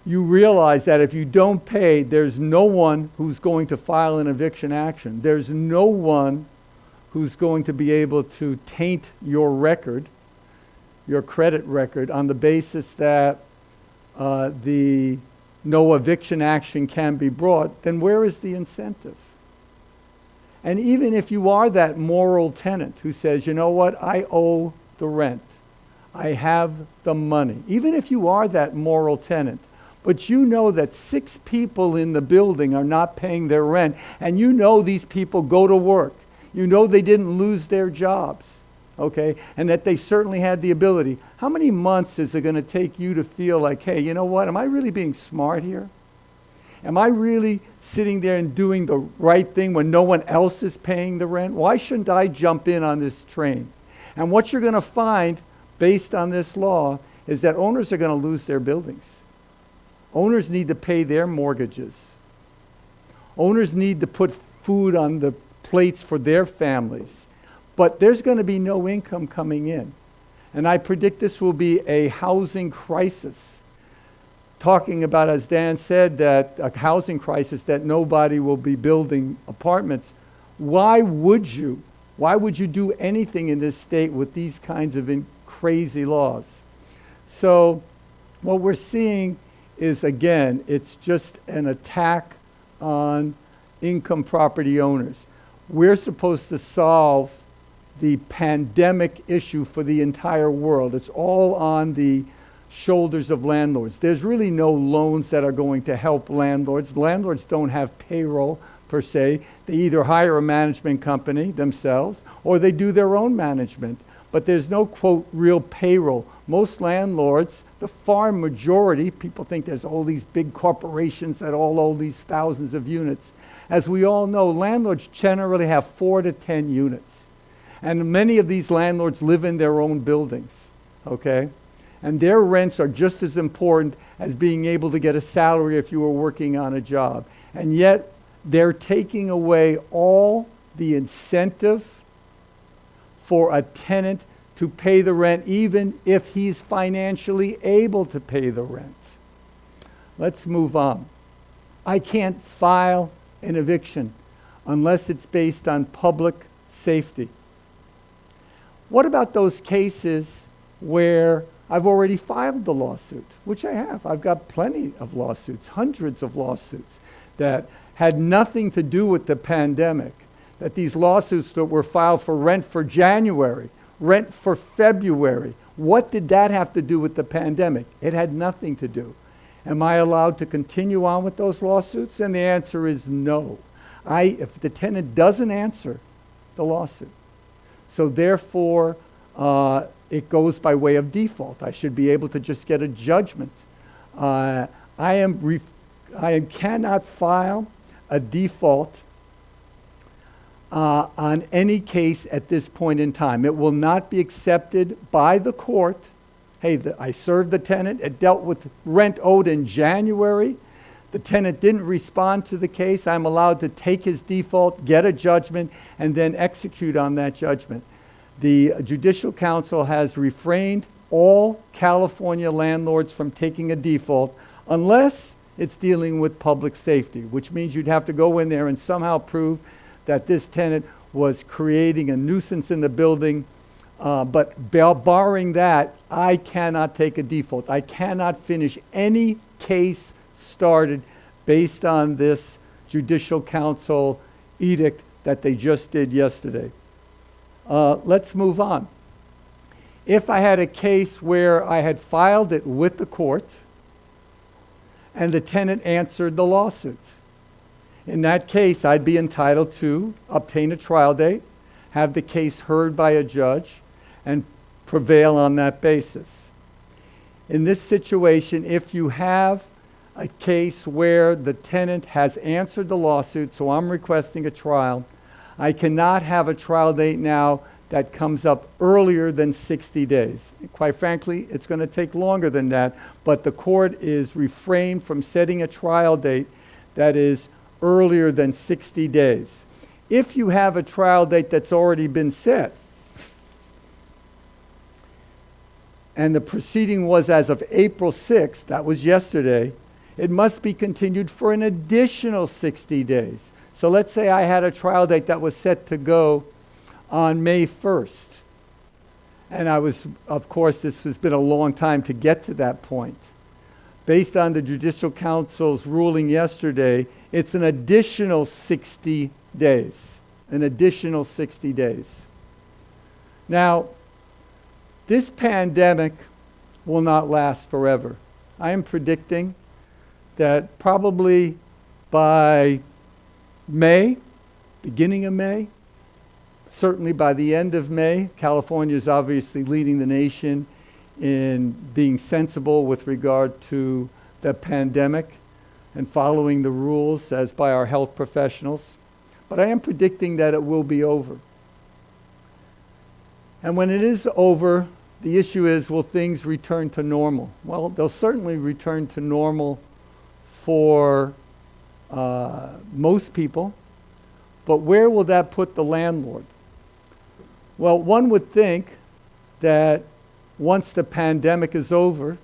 you realize that if you don't pay, there's no one who's going to file an eviction action. There's no one who's going to be able to taint your record, your credit record, on the basis that no eviction action can be brought, then where is the incentive? And even if you are that moral tenant who says, you know what, I owe the rent, I have the money, even if you are that moral tenant, but you know that 6 people in the building are not paying their rent, and you know these people go to work, you know they didn't lose their jobs, okay, and that they certainly had the ability. How many months is it going to take you to feel like, hey, you know what, am I really being smart here? Am I really sitting there and doing the right thing when no one else is paying the rent? Why shouldn't I jump in on this train? And what you're going to find based on this law is that owners are going to lose their buildings. Owners need to pay their mortgages. Owners need to put food on the plates for their families. But there's going to be no income coming in. And I predict this will be a housing crisis. Talking about, as Dan said, that a housing crisis, that nobody will be building apartments. Why would you do anything in this state with these kinds of crazy laws? So what we're seeing is, again, it's just an attack on income property owners. We're supposed to solve the pandemic issue for the entire world. It's all on the shoulders of landlords. There's really no loans that are going to help landlords. Landlords don't have payroll per se. They either hire a management company themselves or they do their own management. But there's no, quote, real payroll. Most landlords, the far majority, people think there's all these big corporations that all own these thousands of units. As we all know, landlords generally have 4 to 10 units. And many of these landlords live in their own buildings, okay? And their rents are just as important as being able to get a salary if you were working on a job. And yet, they're taking away all the incentive for a tenant to pay the rent, even if he's financially able to pay the rent. Let's move on. I can't file an eviction unless it's based on public safety. What about those cases where I've already filed the lawsuit, which I have? I've got plenty of lawsuits, hundreds of lawsuits that had nothing to do with the pandemic, that these lawsuits that were filed for rent for January, rent for February. What did that have to do with the pandemic? It had nothing to do. Am I allowed to continue on with those lawsuits? And the answer is no. If the tenant doesn't answer the lawsuit, so therefore it goes by way of default. I should be able to just get a judgment. I cannot file a default on any case at this point in time. It will not be accepted by the court. Hey, I served the tenant. It dealt with rent owed in January. The tenant didn't respond to the case. I'm allowed to take his default, get a judgment, and then execute on that judgment. The Judicial Council has refrained all California landlords from taking a default unless it's dealing with public safety, which means you'd have to go in there and somehow prove that this tenant was creating a nuisance in the building. But barring that, I cannot take a default. I cannot finish any case started based on this Judicial Council edict that they just did yesterday. Let's move on. If I had a case where I had filed it with the court and the tenant answered the lawsuit, in that case, I'd be entitled to obtain a trial date, have the case heard by a judge, and prevail on that basis. In this situation, if you have a case where the tenant has answered the lawsuit, so I'm requesting a trial, I cannot have a trial date now that comes up earlier than 60 days. Quite frankly, it's going to take longer than that, but the court is refrained from setting a trial date that is earlier than 60 days. If you have a trial date that's already been set, and the proceeding was as of April 6th, that was yesterday, it must be continued for an additional 60 days. So let's say I had a trial date that was set to go on May 1st. And of course, this has been a long time to get to that point. Based on the Judicial Council's ruling yesterday, it's an additional 60 days. An additional 60 days. Now, this pandemic will not last forever. I am predicting that probably by May, beginning of May, certainly by the end of May, California is obviously leading the nation in being sensible with regard to the pandemic and following the rules as by our health professionals. But I am predicting that it will be over. And when it is over, the issue is, will things return to normal? Well, they'll certainly return to normal for most people, but where will that put the landlord? Well, one would think that once the pandemic is over,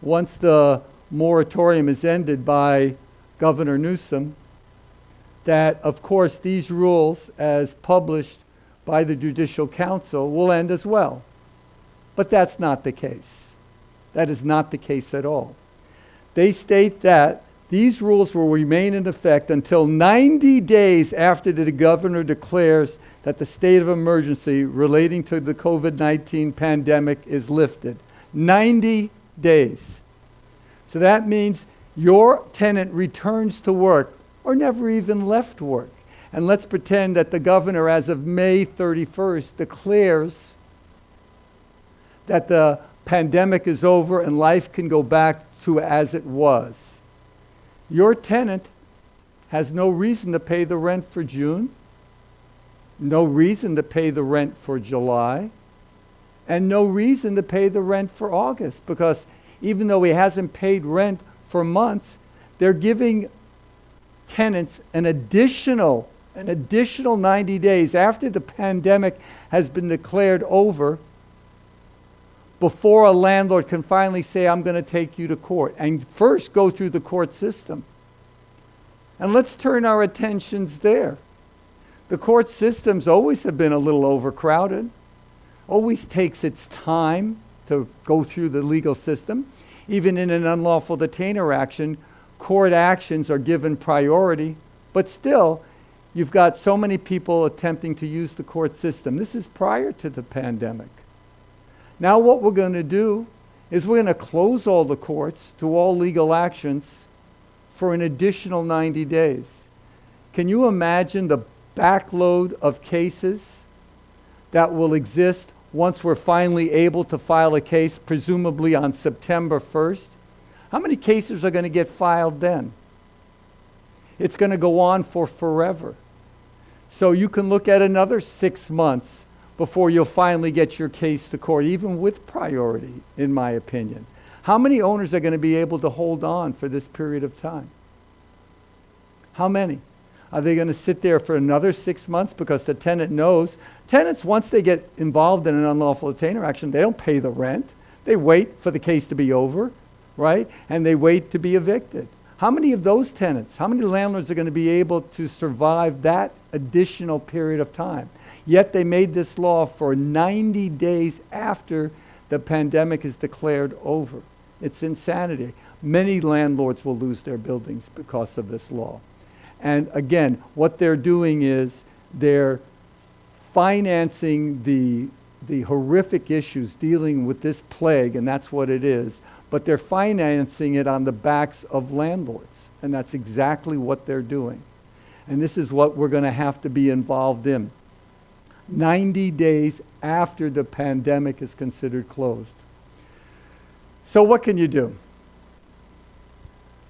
once the moratorium is ended by Governor Newsom, that of course these rules as published by the Judicial Council will end as well. But that's not the case. That is not the case at all. They state that these rules will remain in effect until 90 days after the governor declares that the state of emergency relating to the COVID-19 pandemic is lifted. 90 days. So that means your tenant returns to work or never even left work. And let's pretend that the governor, as of May 31st, declares that the pandemic is over and life can go back to as it was. Your tenant has no reason to pay the rent for June, no reason to pay the rent for July, and no reason to pay the rent for August, because even though he hasn't paid rent for months, they're giving tenants an additional an additional 90 days after the pandemic has been declared over before a landlord can finally say, I'm going to take you to court, and first go through the court system. And let's turn our attentions there. The court systems always have been a little overcrowded, always takes its time to go through the legal system. Even in an unlawful detainer action, court actions are given priority, but still, you've got so many people attempting to use the court system. This is prior to the pandemic. Now what we're going to do is we're going to close all the courts to all legal actions for an additional 90 days. Can you imagine the backload of cases that will exist once we're finally able to file a case, presumably on September 1st? How many cases are going to get filed then? It's going to go on for forever. So you can look at another 6 months before you'll finally get your case to court, even with priority, in my opinion. How many owners are going to be able to hold on for this period of time? How many? Are they going to sit there for another 6 months because the tenant knows? Tenants, once they get involved in an unlawful detainer action, they don't pay the rent. They wait for the case to be over, right? And they wait to be evicted. How many of those tenants, how many landlords are going to be able to survive that additional period of time? Yet they made this law for 90 days after the pandemic is declared over. It's insanity. Many landlords will lose their buildings because of this law. And again, what they're doing is they're financing the horrific issues dealing with this plague, and that's what it is, but they're financing it on the backs of landlords. And that's exactly what they're doing. And this is what we're going to have to be involved in. 90 days after the pandemic is considered closed. So what can you do?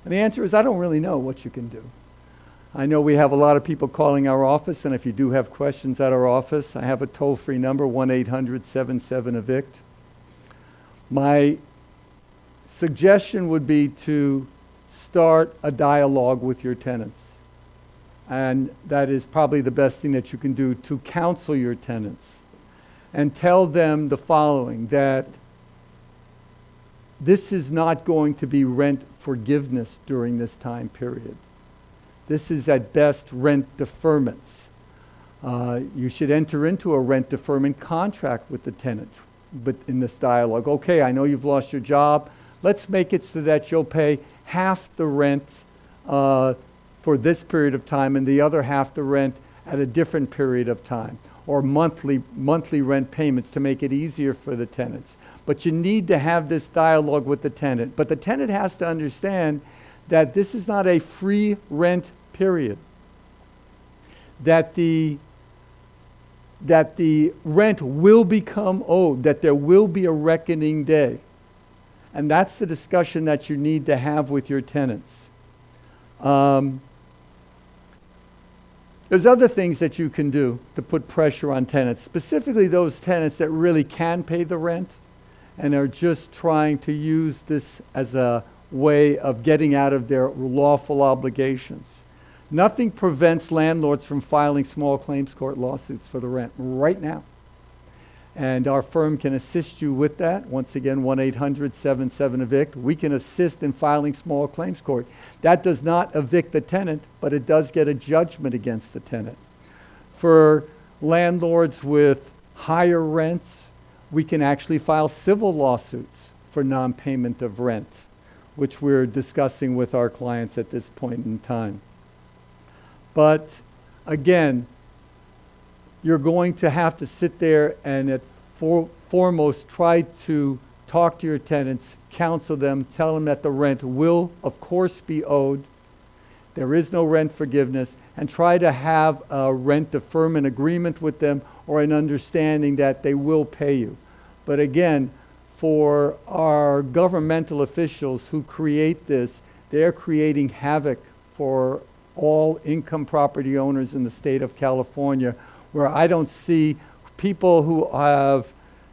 And the answer is, I don't really know what you can do. I know we have a lot of people calling our office, and if you do have questions at our office, I have a toll-free number, 1-800-77-EVICT. My suggestion would be to start a dialogue with your tenants. And that is probably the best thing that you can do, to counsel your tenants and tell them the following, that this is not going to be rent forgiveness during this time period. This is at best rent deferments. You should enter into a rent deferment contract with the tenant, but in this dialogue. Okay, I know you've lost your job. Let's make it so that you'll pay half the rent for this period of time and the other half the rent at a different period of time, or monthly rent payments to make it easier for the tenants. But you need to have this dialogue with the tenant. But the tenant has to understand that this is not a free rent period. That the rent will become owed, that there will be a reckoning day. And that's the discussion that you need to have with your tenants. There's other things that you can do to put pressure on tenants, specifically those tenants that really can pay the rent and are just trying to use this as a way of getting out of their lawful obligations. Nothing prevents landlords from filing small claims court lawsuits for the rent right now. And our firm can assist you with that. Once again, 1-800-77-EVICT. We can assist in filing small claims court. That does not evict the tenant, but it does get a judgment against the tenant. For landlords with higher rents, we can actually file civil lawsuits for non-payment of rent, which we're discussing with our clients at this point in time. But again, you're going to have to sit there and at foremost try to talk to your tenants, counsel them, tell them that the rent will, of course, be owed. There is no rent forgiveness, and try to have a rent deferment agreement with them or an understanding that they will pay you. But again, for our governmental officials who create this, they're creating havoc for all income property owners in the state of California, where I don't see people who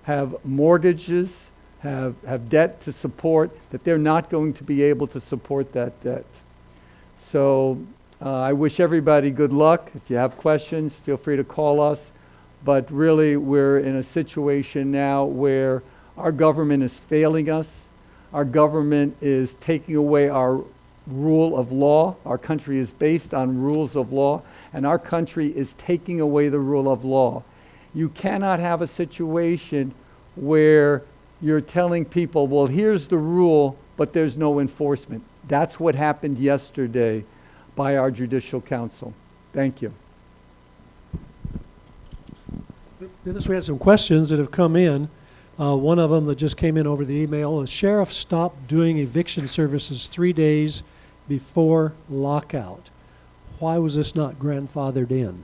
have mortgages, have debt to support, that they're not going to be able to support that debt. So I wish everybody good luck. If you have questions, feel free to call us. But really, we're in a situation now where our government is failing us. Our government is taking away our rule of law. Our country is based on rules of law, and our country is taking away the rule of law. You cannot have a situation where you're telling people, well, here's the rule, but there's no enforcement. That's what happened yesterday by our Judicial Council. Thank you. Dennis, we had some questions that have come in. One of them that just came in over the email, the sheriff stopped doing eviction services 3 days before lockout. Why was this not grandfathered in?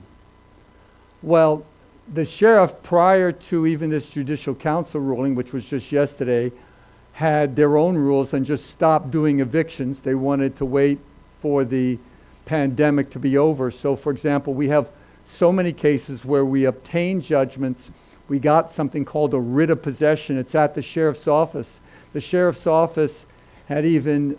Well, the sheriff, prior to even this Judicial Council ruling, which was just yesterday, had their own rules and just stopped doing evictions. They wanted to wait for the pandemic to be over. So, for example, we have so many cases where we obtain judgments. We got something called a writ of possession. It's at the sheriff's office. The sheriff's office had even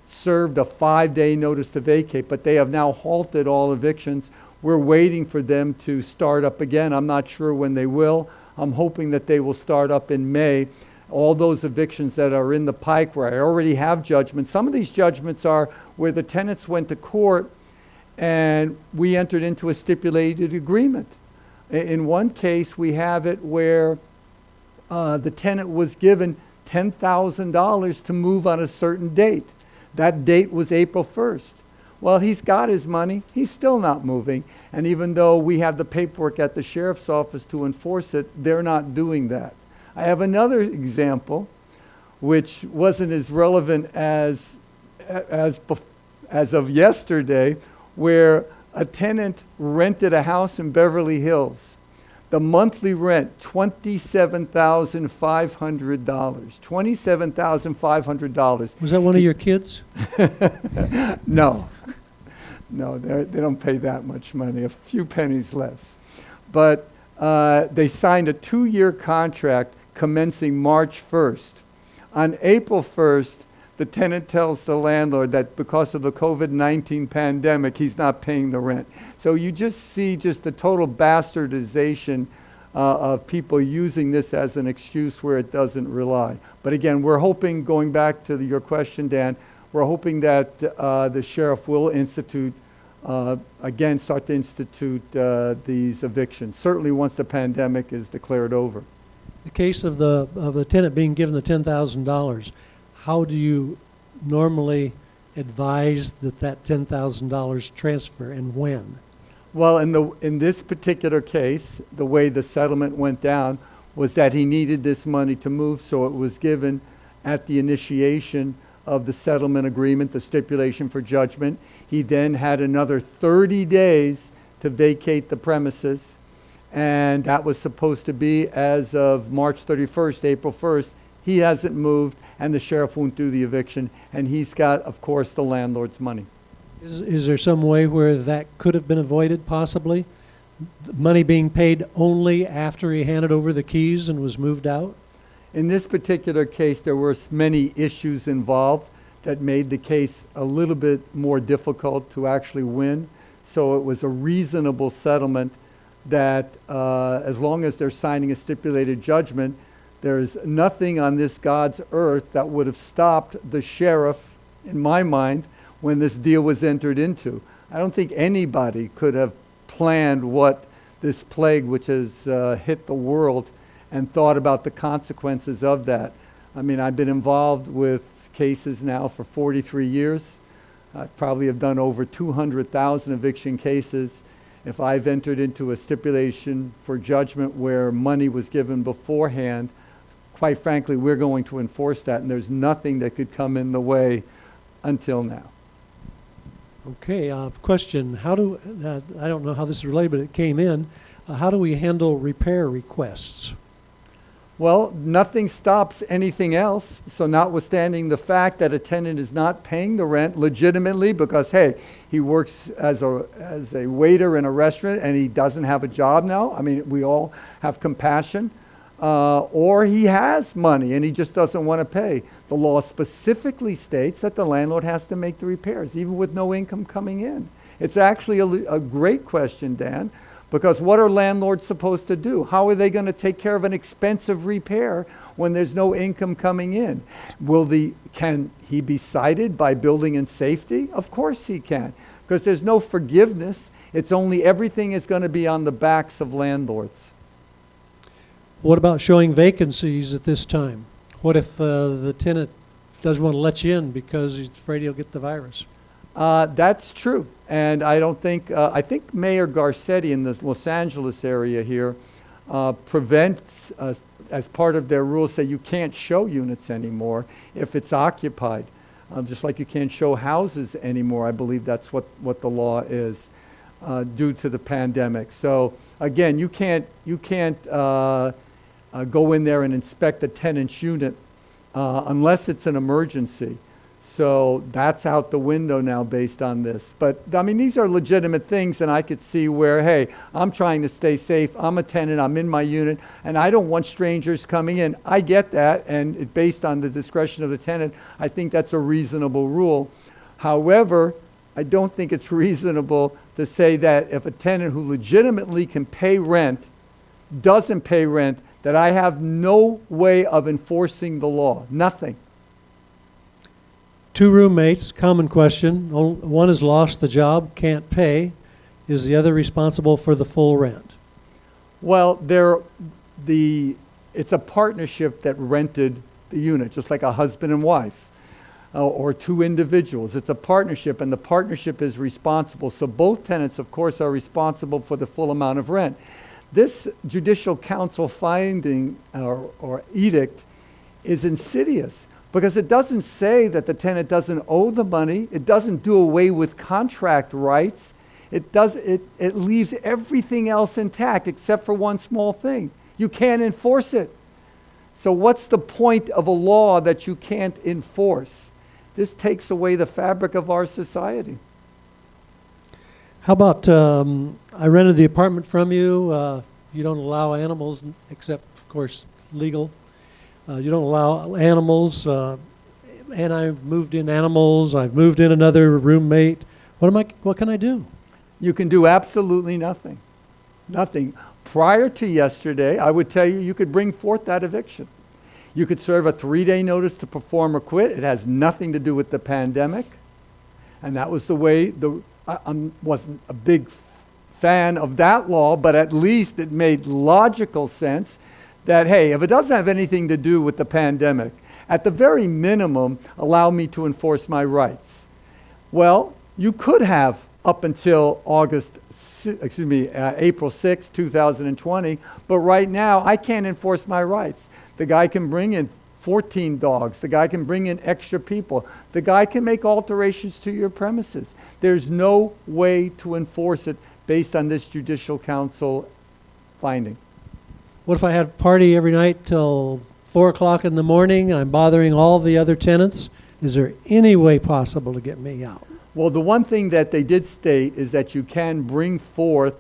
served a 5-day notice to vacate, but they have now halted all evictions. We're waiting for them to start up again. I'm not sure when they will. I'm hoping that they will start up in May. All those evictions that are in the pike where I already have judgments. Some of these judgments are where the tenants went to court and we entered into a stipulated agreement. In one case, we have it where the tenant was given $10,000 to move on a certain date. That date was April 1st. Well, he's got his money. He's still not moving. And even though we have the paperwork at the sheriff's office to enforce it, they're not doing that. I have another example, which wasn't as relevant as of yesterday, where a tenant rented a house in Beverly Hills. The monthly rent, $27,500. $27,500. Was that one of your kids? No. No, they don't pay that much money, a few pennies less. But they signed a 2-year contract commencing March 1st. On April 1st, the tenant tells the landlord that because of the COVID-19 pandemic, he's not paying the rent. So you just see just the total bastardization of people using this as an excuse where it doesn't rely. But again, we're hoping, going back to your question, Dan, we're hoping that the sheriff will institute, start to institute these evictions, certainly once the pandemic is declared over. The case of the tenant being given the $10,000, how do you normally advise that $10,000 transfer and when? Well, in this particular case, the way the settlement went down was that he needed this money to move, so it was given at the initiation of the settlement agreement, the stipulation for judgment. He then had another 30 days to vacate the premises, and that was supposed to be as of March 31st, April 1st. He hasn't moved, and the sheriff won't do the eviction, and he's got, of course, the landlord's money. Is there some way where that could have been avoided, possibly? Money being paid only after he handed over the keys and was moved out? In this particular case, there were many issues involved that made the case a little bit more difficult to actually win. So it was a reasonable settlement that as long as they're signing a stipulated judgment, there's nothing on this God's earth that would have stopped the sheriff, in my mind, when this deal was entered into. I don't think anybody could have planned what this plague, which has hit the world, and thought about the consequences of that. I mean, I've been involved with cases now for 43 years. I probably have done over 200,000 eviction cases. If I've entered into a stipulation for judgment where money was given beforehand, quite frankly, we're going to enforce that, and there's nothing that could come in the way until now. Okay, question. I don't know how this is related, but it came in. How do we handle repair requests? Well, nothing stops anything else. So notwithstanding the fact that a tenant is not paying the rent legitimately because, hey, he works as a waiter in a restaurant and he doesn't have a job now. I mean, we all have compassion. or he has money and he just doesn't want to pay. The law specifically states that the landlord has to make the repairs, even with no income coming in. It's actually a great question, Dan, because what are landlords supposed to do? How are they going to take care of an expensive repair when there's no income coming in? Can he be cited by building and safety? Of course he can, because there's no forgiveness. It's only everything is going to be on the backs of landlords. What about showing vacancies at this time? What if the tenant doesn't want to let you in because he's afraid he'll get the virus? That's true. And I think Mayor Garcetti in the Los Angeles area here prevents, as part of their rules, say you can't show units anymore if it's occupied. Just like you can't show houses anymore. I believe that's what the law is due to the pandemic. So again, you can't go in there and inspect a tenant's unit unless it's an emergency. So that's out the window now based on this. But I mean, these are legitimate things, and I could see where, hey, I'm trying to stay safe. I'm a tenant. I'm in my unit, and I don't want strangers coming in. I get that, and based on the discretion of the tenant, I think that's a reasonable rule. However, I don't think it's reasonable to say that if a tenant who legitimately can pay rent doesn't pay rent, that I have no way of enforcing the law. Nothing. Two roommates, common question. One has lost the job, can't pay. Is the other responsible for the full rent? Well, it's a partnership that rented the unit, just like a husband and wife or two individuals. It's a partnership, and the partnership is responsible. So both tenants, of course, are responsible for the full amount of rent. This judicial council finding or edict is insidious, because it doesn't say that the tenant doesn't owe the money. It doesn't do away with contract rights. It leaves everything else intact except for one small thing. You can't enforce it. So what's the point of a law that you can't enforce? This takes away the fabric of our society. How about, I rented the apartment from you. You don't allow animals, except, of course, legal. You don't allow animals, and I've moved in animals. I've moved in another roommate. What can I do? You can do absolutely nothing. Nothing. Prior to yesterday, I would tell you, you could bring forth that eviction. You could serve a 3-day notice to perform or quit. It has nothing to do with the pandemic. And that was the way I wasn't a big fan of that law, but at least it made logical sense that, hey, if it doesn't have anything to do with the pandemic, at the very minimum, allow me to enforce my rights. Well, you could have up until April 6, 2020, but right now I can't enforce my rights. The guy can bring in 14 dogs. The guy can bring in extra people. The guy can make alterations to your premises. There's no way to enforce it based on this judicial council finding. What if I had a party every night till 4 o'clock in the morning and I'm bothering all the other tenants? Is there any way possible to get me out? Well, the one thing that they did state is that you can bring forth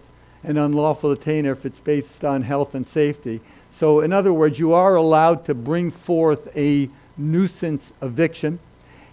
an unlawful detainer if it's based on health and safety. So in other words, you are allowed to bring forth a nuisance eviction.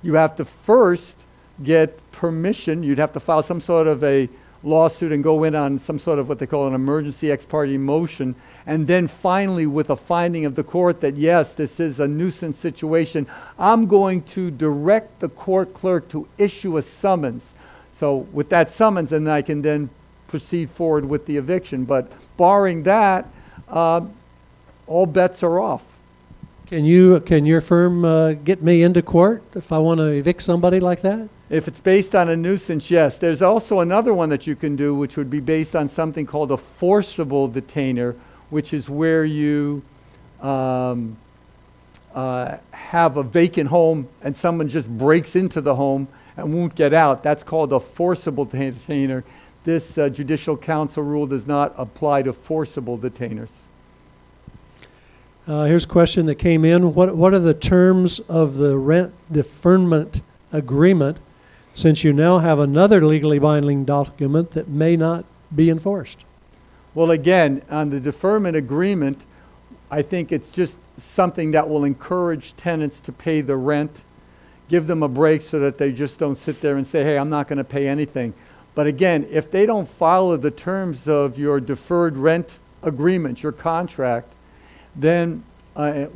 You have to first get permission. You'd have to file some sort of a lawsuit and go in on some sort of what they call an emergency ex parte motion, and then finally with a finding of the court that yes, this is a nuisance situation, I'm going to direct the court clerk to issue a summons. So with that summons, then I can then proceed forward with the eviction. But barring that, all bets are off. Can your firm get me into court if I want to evict somebody like that? If it's based on a nuisance, yes. There's also another one that you can do, which would be based on something called a forcible detainer, which is where you have a vacant home and someone just breaks into the home and won't get out. That's called a forcible detainer. This judicial council rule does not apply to forcible detainers. Here's a question that came in. What are the terms of the rent deferment agreement, since you now have another legally binding document that may not be enforced? Well, again, on the deferment agreement, I think it's just something that will encourage tenants to pay the rent, give them a break so that they just don't sit there and say, hey, I'm not going to pay anything. But again, if they don't follow the terms of your deferred rent agreement, your contract, then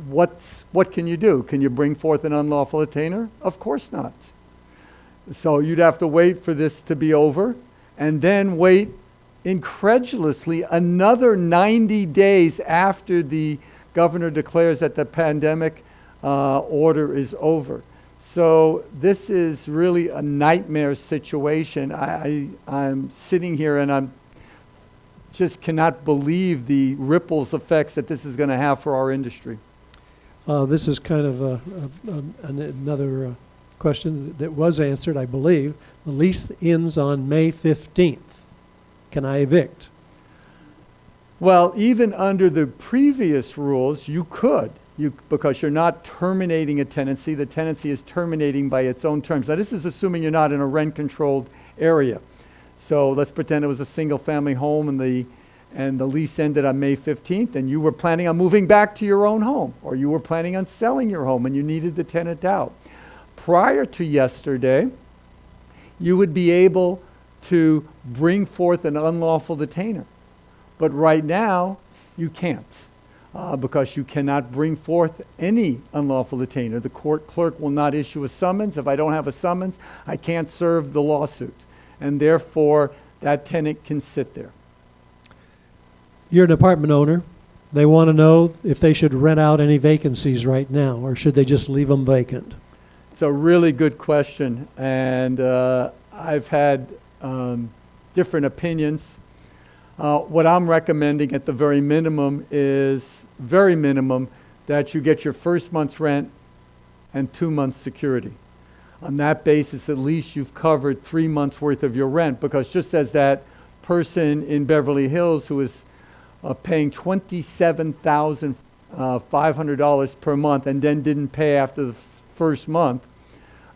what can you do? Can you bring forth an unlawful detainer? Of course not. So you'd have to wait for this to be over and then wait incredulously another 90 days after the governor declares that the pandemic order is over. So this is really a nightmare situation. I'm sitting here and I'm just cannot believe the ripples effects that this is going to have for our industry. This is kind of another question that was answered, I believe. The lease ends on May 15th. Can I evict? Well, even under the previous rules, you could, because you're not terminating a tenancy. The tenancy is terminating by its own terms. Now, this is assuming you're not in a rent-controlled area. So let's pretend it was a single-family home and the lease ended on May 15th, and you were planning on moving back to your own home, or you were planning on selling your home and you needed the tenant out. Prior to yesterday, you would be able to bring forth an unlawful detainer. But right now, you can't because you cannot bring forth any unlawful detainer. The court clerk will not issue a summons. If I don't have a summons, I can't serve the lawsuit. And therefore, that tenant can sit there. You're an apartment owner. They want to know if they should rent out any vacancies right now, or should they just leave them vacant? It's a really good question, and I've had different opinions. What I'm recommending at the very minimum is that you get your first month's rent and 2 months security. On that basis, at least you've covered 3 months worth of your rent, because just as that person in Beverly Hills who is paying $27,500 per month and then didn't pay after the first month,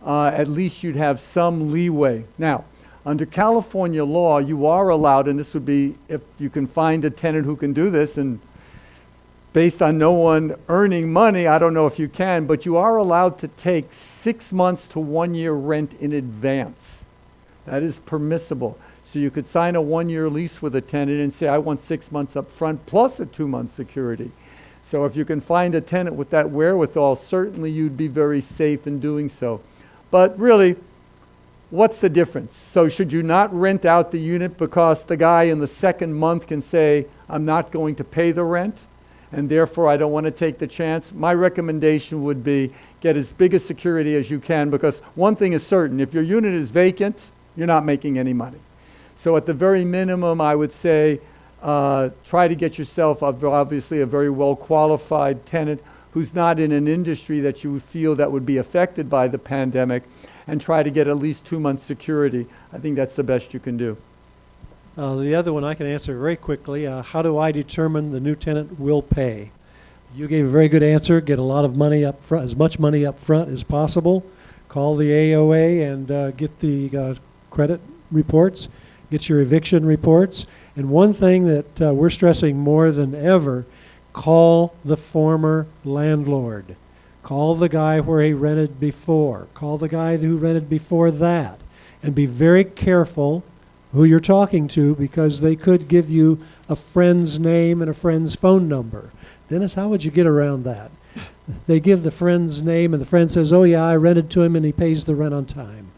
at least you'd have some leeway. Now, under California law, you are allowed, and this would be if you can find a tenant who can do this, and based on no one earning money, I don't know if you can, but you are allowed to take 6 months to 1 year rent in advance. That is permissible. So you could sign a 1 year lease with a tenant and say, I want 6 months up front plus a 2 month security. So if you can find a tenant with that wherewithal, certainly you'd be very safe in doing so. But really, what's the difference? So should you not rent out the unit because the guy in the second month can say, I'm not going to pay the rent, and therefore I don't want to take the chance? My recommendation would be get as big a security as you can, because one thing is certain: if your unit is vacant, you're not making any money. So at the very minimum, I would say try to get yourself obviously a very well-qualified tenant who's not in an industry that you would feel that would be affected by the pandemic, and try to get at least 2 months security. I think that's the best you can do. The other one I can answer very quickly. How do I determine the new tenant will pay? You gave a very good answer. Get a lot of money up front, as much money up front as possible. Call the AOA and get the credit reports, get your eviction reports. And one thing that we're stressing more than ever, call the former landlord. Call the guy where he rented before. Call the guy who rented before that. And be very careful who you're talking to, because they could give you a friend's name and a friend's phone number. Dennis, how would you get around that? They give the friend's name and the friend says, oh yeah, I rented to him, and he pays the rent on time.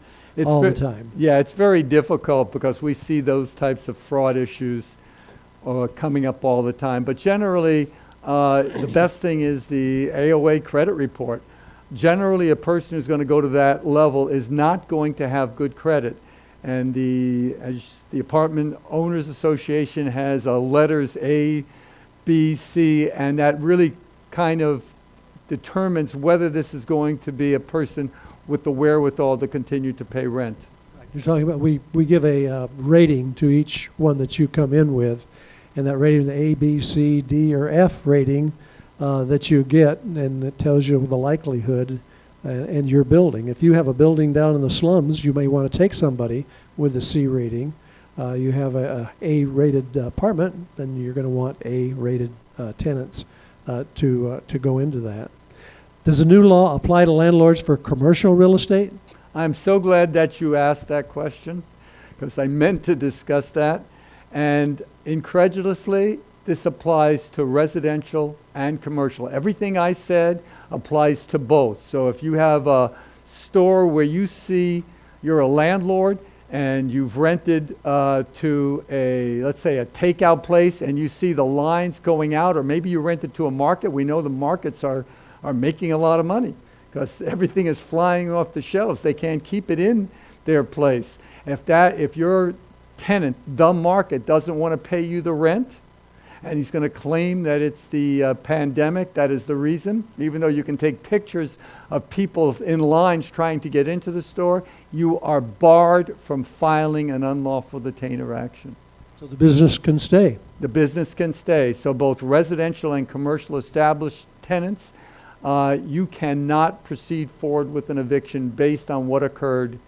All the time. Yeah, it's very difficult because we see those types of fraud issues coming up all the time. But generally, the best thing is the Aoa Credit Report. Generally, a person who's going to go to that level is not going to have good credit. And as the Apartment Owners Association has letters A, B, C, and that really kind of determines whether this is going to be a person with the wherewithal to continue to pay rent. You're talking about, we give a rating to each one that you come in with, and that rating, the A, B, C, D, or F rating that you get, and it tells you the likelihood and your building. If you have a building down in the slums, you may want to take somebody with a C rating. You have a A-rated apartment, then you're going to want A-rated tenants to go into that. Does the new law apply to landlords for commercial real estate? I'm so glad that you asked that question, because I meant to discuss that. And incredulously, this applies to residential and commercial. Everything I said applies to both. So if you have a store where you see you're a landlord and you've rented to a, let's say, a takeout place, and you see the lines going out, or maybe you rented to a market. We know the markets are making a lot of money because everything is flying off the shelves. They can't keep it in their place. If your tenant, the market, doesn't want to pay you the rent, and he's going to claim that it's the pandemic, that is the reason, even though you can take pictures of people in lines trying to get into the store, you are barred from filing an unlawful detainer action. So the business can stay. The business can stay. So both residential and commercial established tenants, you cannot proceed forward with an eviction based on what occurred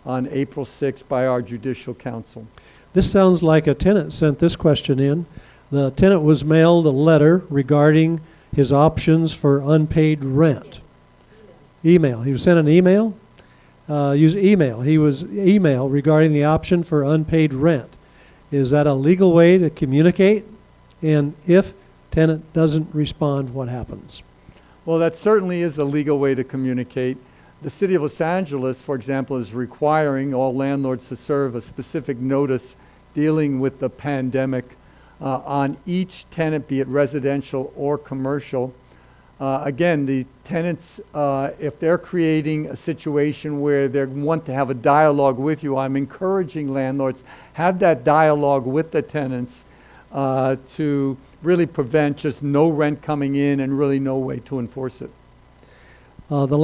on April 6th by our Judicial Council. This sounds like a tenant sent this question in. The tenant was mailed a letter regarding his options for unpaid rent. Email. He was sent an email. Use email. He was emailed regarding the option for unpaid rent. Is that a legal way to communicate? And if tenant doesn't respond, what happens? Well, that certainly is a legal way to communicate. The City of Los Angeles, for example, is requiring all landlords to serve a specific notice dealing with the pandemic on each tenant, be it residential or commercial. Again, the tenants, if they're creating a situation where they want to have a dialogue with you, I'm encouraging landlords, have that dialogue with the tenants to really prevent just no rent coming in and really no way to enforce it. For the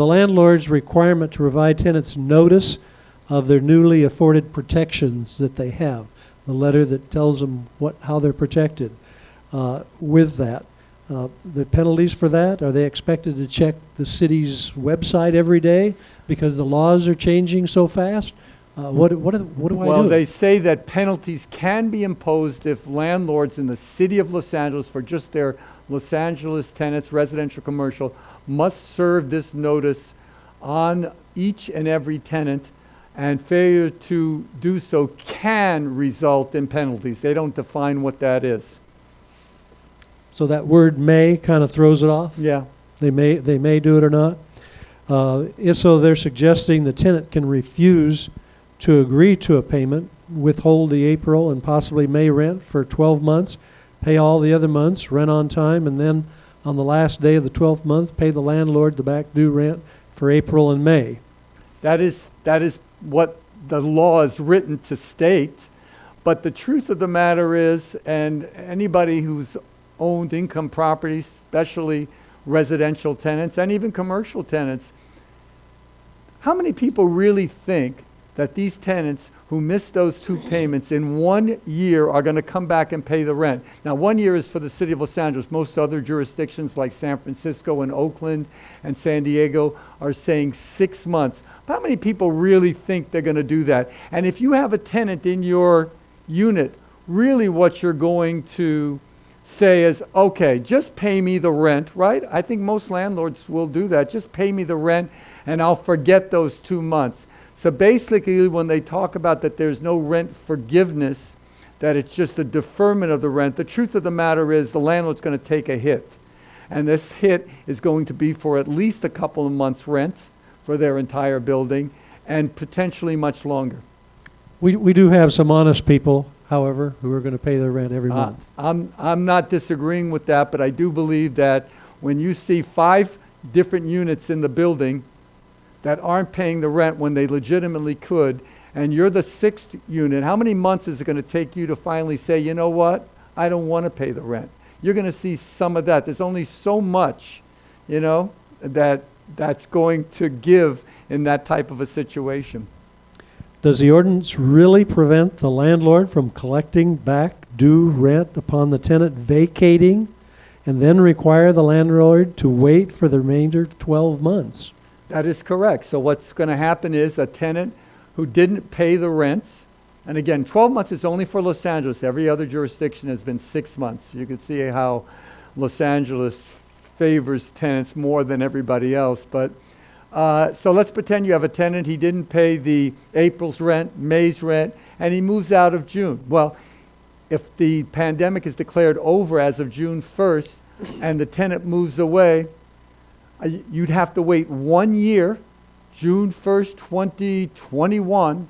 landlord's requirement to provide tenants notice of their newly afforded protections that they have, the letter that tells them how they're protected. With that, the penalties for that, are they expected to check the city's website every day because the laws are changing so fast? What do I do? Well, they say that penalties can be imposed if landlords in the City of Los Angeles, for just their Los Angeles tenants, residential, commercial, must serve this notice on each and every tenant, and failure to do so can result in penalties. They don't define what that is. So that word "may" kind of throws it off? Yeah. They may do it or not. If so, they're suggesting the tenant can refuse to agree to a payment, withhold the April and possibly May rent for 12 months, pay all the other months, rent on time, and then on the last day of the 12th month, pay the landlord the back due rent for April and May. That is what the law is written to state. But the truth of the matter is, and anybody who's owned income properties, especially residential tenants and even commercial tenants, how many people really think that these tenants who missed those two payments in 1 year are going to come back and pay the rent? Now, 1 year is for the City of Los Angeles. Most other jurisdictions like San Francisco and Oakland and San Diego are saying 6 months. How many people really think they're going to do that? And if you have a tenant in your unit, really what you're going to say is, okay, just pay me the rent, right? I think most landlords will do that. Just pay me the rent and I'll forget those 2 months. So basically, when they talk about that there's no rent forgiveness, that it's just a deferment of the rent, the truth of the matter is the landlord's going to take a hit. And this hit is going to be for at least a couple of months' rent for their entire building, and potentially much longer. We do have some honest people, however, who are going to pay their rent every month. I'm not disagreeing with that, but I do believe that when you see 5 different units in the building that aren't paying the rent when they legitimately could, and you're the 6th unit, how many months is it going to take you to finally say, you know what, I don't want to pay the rent? You're going to see some of that. There's only so much, that's going to give in that type of a situation. Does the ordinance really prevent the landlord from collecting back due rent upon the tenant vacating and then require the landlord to wait for the remainder 12 months? That is correct. So what's going to happen is a tenant who didn't pay the rents And again, 12 months is only for Los Angeles. Every other jurisdiction has been 6 months. You can see how Los Angeles favors tenants more than everybody else. But so let's pretend you have a tenant. He didn't pay the April's rent, May's rent, and he moves out of June. Well, if the pandemic is declared over as of June 1st and the tenant moves away, you'd have to wait 1 year, June 1st, 2021,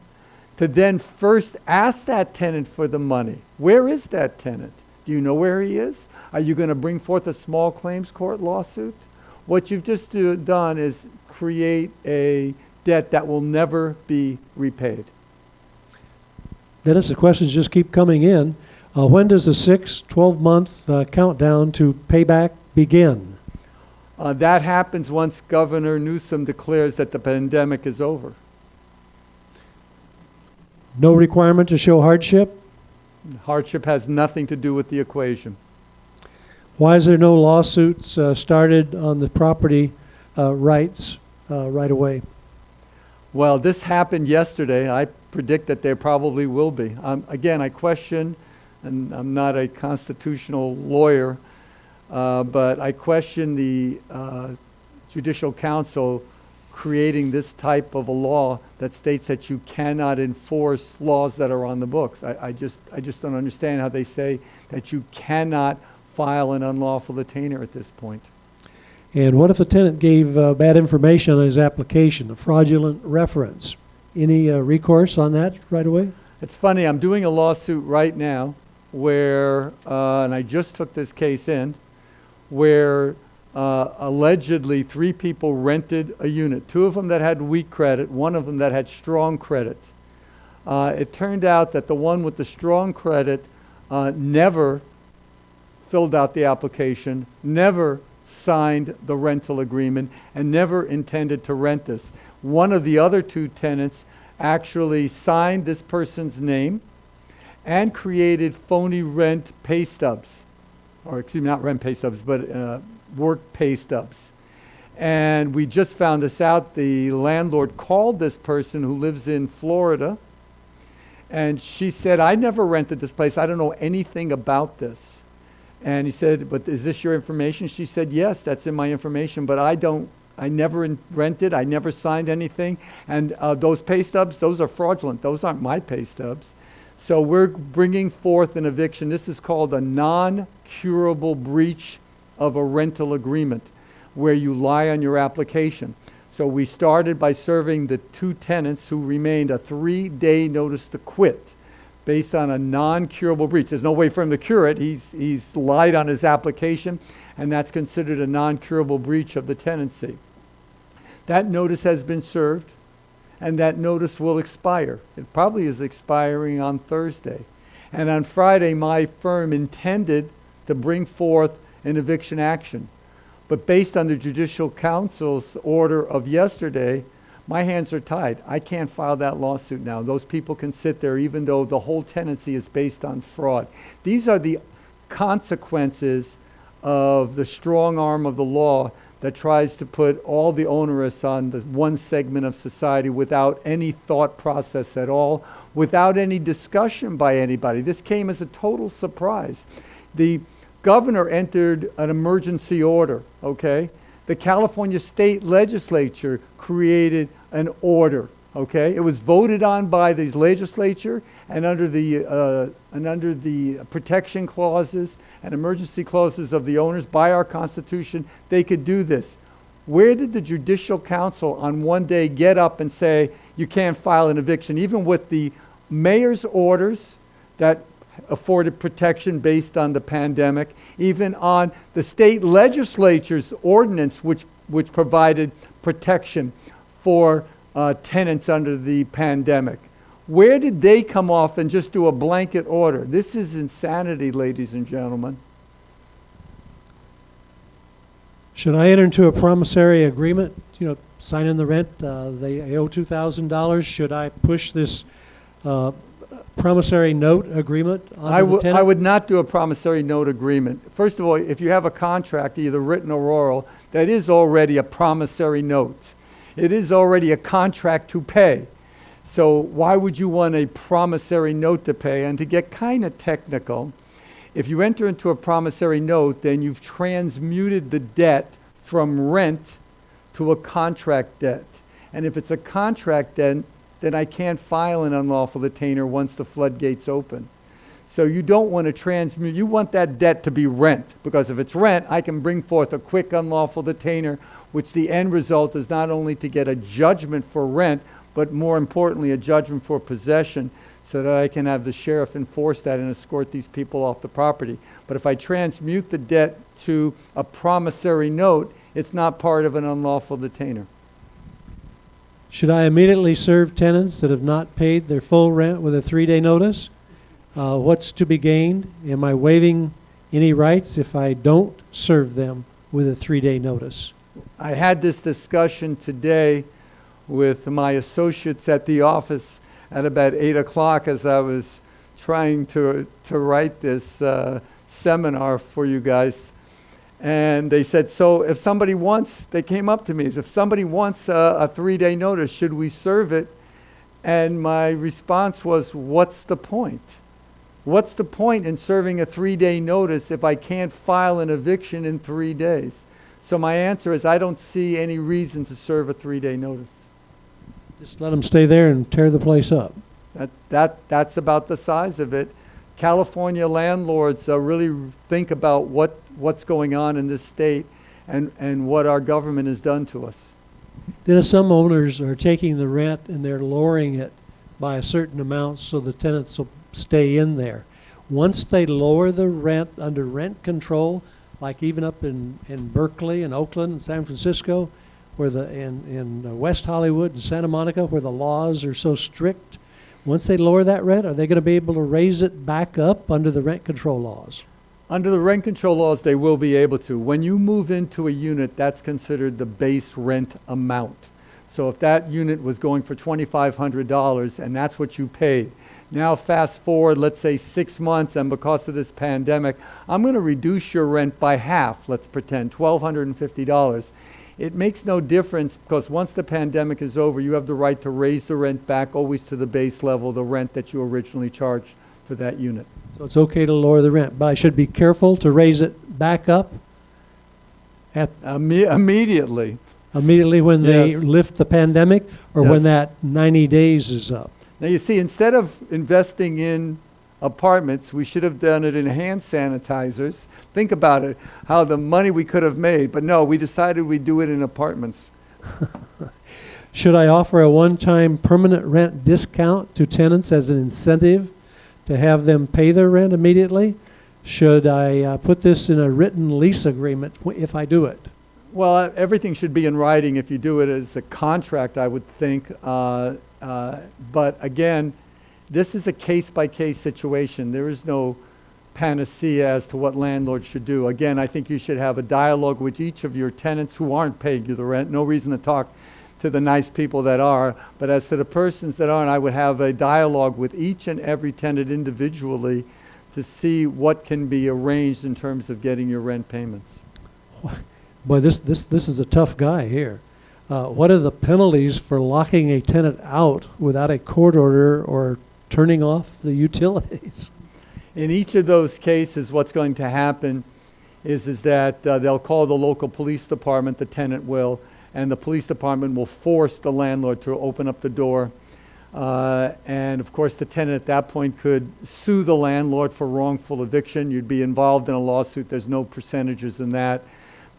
to then first ask that tenant for the money. Where is that tenant? Do you know where he is? Are you going to bring forth a small claims court lawsuit? What you've just done is create a debt that will never be repaid. Dennis, the questions just keep coming in. When does the 12-month countdown to payback begin? That happens once Governor Newsom declares that the pandemic is over. No requirement to show hardship? Hardship has nothing to do with the equation. Why is there no lawsuits started on the property rights right away? Well, this happened yesterday. I predict that there probably will be. Again, I question, and I'm not a constitutional lawyer, but I question the Judicial Council creating this type of a law that states that you cannot enforce laws that are on the books. I just don't understand how they say that you cannot file an unlawful detainer at this point. And what if the tenant gave bad information on his application, a fraudulent reference? Any recourse on that right away? It's funny, I'm doing a lawsuit right now where, and I just took this case in, where allegedly 3 people rented a unit, 2 of them that had weak credit, 1 of them that had strong credit. It turned out that the one with the strong credit never filled out the application, never signed the rental agreement, and never intended to rent this. One of the other 2 tenants actually signed this person's name and created phony rent pay stubs, or excuse me, not rent pay stubs, but work pay stubs. And we just found this out. The landlord called this person who lives in Florida, and she said, I never rented this place. I don't know anything about this. And he said, but is this your information? She said, yes, that's in my information, but I never rented, I never signed anything. And those pay stubs, those are fraudulent. Those aren't my pay stubs. So we're bringing forth an eviction. This is called a non-curable breach of a rental agreement, where you lie on your application. So we started by serving the 2 tenants who remained a 3-day notice to quit based on a non-curable breach. There's no way for him to cure it. He's lied on his application, and that's considered a non-curable breach of the tenancy. That notice has been served, and that notice will expire. It probably is expiring on Thursday. And on Friday, my firm intended to bring forth an eviction action. But based on the Judicial Council's order of yesterday, my hands are tied. I can't file that lawsuit now. Those people can sit there even though the whole tenancy is based on fraud. These are the consequences of the strong arm of the law that tries to put all the onerous on the one segment of society without any thought process at all, without any discussion by anybody. This came as a total surprise. The governor entered an emergency order, okay? The California state legislature created an order, okay? It was voted on by the legislature, and under the protection clauses and emergency clauses of the owners by our Constitution, they could do this. Where did the Judicial Council on one day get up and say, you can't file an eviction, even with the mayor's orders that afforded protection based on the pandemic, even on the state legislature's ordinance which provided protection for tenants under the pandemic? Where did they come off and just do a blanket order? This is insanity, ladies and gentlemen. Should I enter into a promissory agreement, sign in the rent, they owe $2,000? Should I push this promissory note agreement onto the tenant? I would not do a promissory note agreement. First of all, if you have a contract, either written or oral, that is already a promissory note. It is already a contract to pay. So why would you want a promissory note to pay? And to get kind of technical, if you enter into a promissory note, then you've transmuted the debt from rent to a contract debt. And if it's a contract debt, then I can't file an unlawful detainer once the floodgates open. So you don't want to transmute, you want that debt to be rent, because if it's rent, I can bring forth a quick unlawful detainer, which the end result is not only to get a judgment for rent, but more importantly, a judgment for possession, so that I can have the sheriff enforce that and escort these people off the property. But if I transmute the debt to a promissory note, it's not part of an unlawful detainer. Should I immediately serve tenants that have not paid their full rent with a 3-day notice? What's to be gained? Am I waiving any rights if I don't serve them with a 3-day notice? I had this discussion today with my associates at the office at about 8 o'clock as I was trying to write this seminar for you guys. And they said, so if somebody wants, they came up to me, if somebody wants a 3-day notice, should we serve it? And my response was, what's the point? What's the point in serving a 3-day notice if I can't file an eviction in 3 days? So my answer is I don't see any reason to serve a 3-day notice. Just let them stay there and tear the place up. That's about the size of it. California landlords really think about what's going on in this state and what our government has done to us. Then some owners are taking the rent and they're lowering it by a certain amount so the tenants will stay in there. Once they lower the rent under rent control, like even up in Berkeley and Oakland and San Francisco, where in West Hollywood and Santa Monica, where the laws are so strict, once they lower that rent, are they going to be able to raise it back up under the rent control laws? Under the rent control laws, they will be able to. When you move into a unit, that's considered the base rent amount. So if that unit was going for $2,500 and that's what you paid, now fast forward, let's say 6 months, and because of this pandemic, I'm going to reduce your rent by half, let's pretend, $1,250. It makes no difference because once the pandemic is over, you have the right to raise the rent back always to the base level, the rent that you originally charged for that unit. So it's okay to lower the rent, but I should be careful to raise it back up at Immediately. immediately when they Yes. lift the pandemic, or Yes. when that 90 days is up. Now you see, instead of investing in apartments, we should have done it in hand sanitizers. Think about it, how the money we could have made. But no, we decided we'd do it in apartments. Should I offer a one-time permanent rent discount to tenants as an incentive to have them pay their rent immediately? Should I put this in a written lease agreement if I do it? Well, everything should be in writing if you do it as a contract, I would think. But again, this is a case-by-case situation. There is no panacea as to what landlords should do. Again, I think you should have a dialogue with each of your tenants who aren't paying you the rent. No reason to talk to the nice people that are. But as to the persons that aren't, I would have a dialogue with each and every tenant individually to see what can be arranged in terms of getting your rent payments. Boy, this is a tough guy here. What are the penalties for locking a tenant out without a court order or turning off the utilities? In each of those cases, what's going to happen is that they'll call the local police department, the tenant will, and the police department will force the landlord to open up the door. And of course, the tenant at that point could sue the landlord for wrongful eviction. You'd be involved in a lawsuit. There's no percentages in that.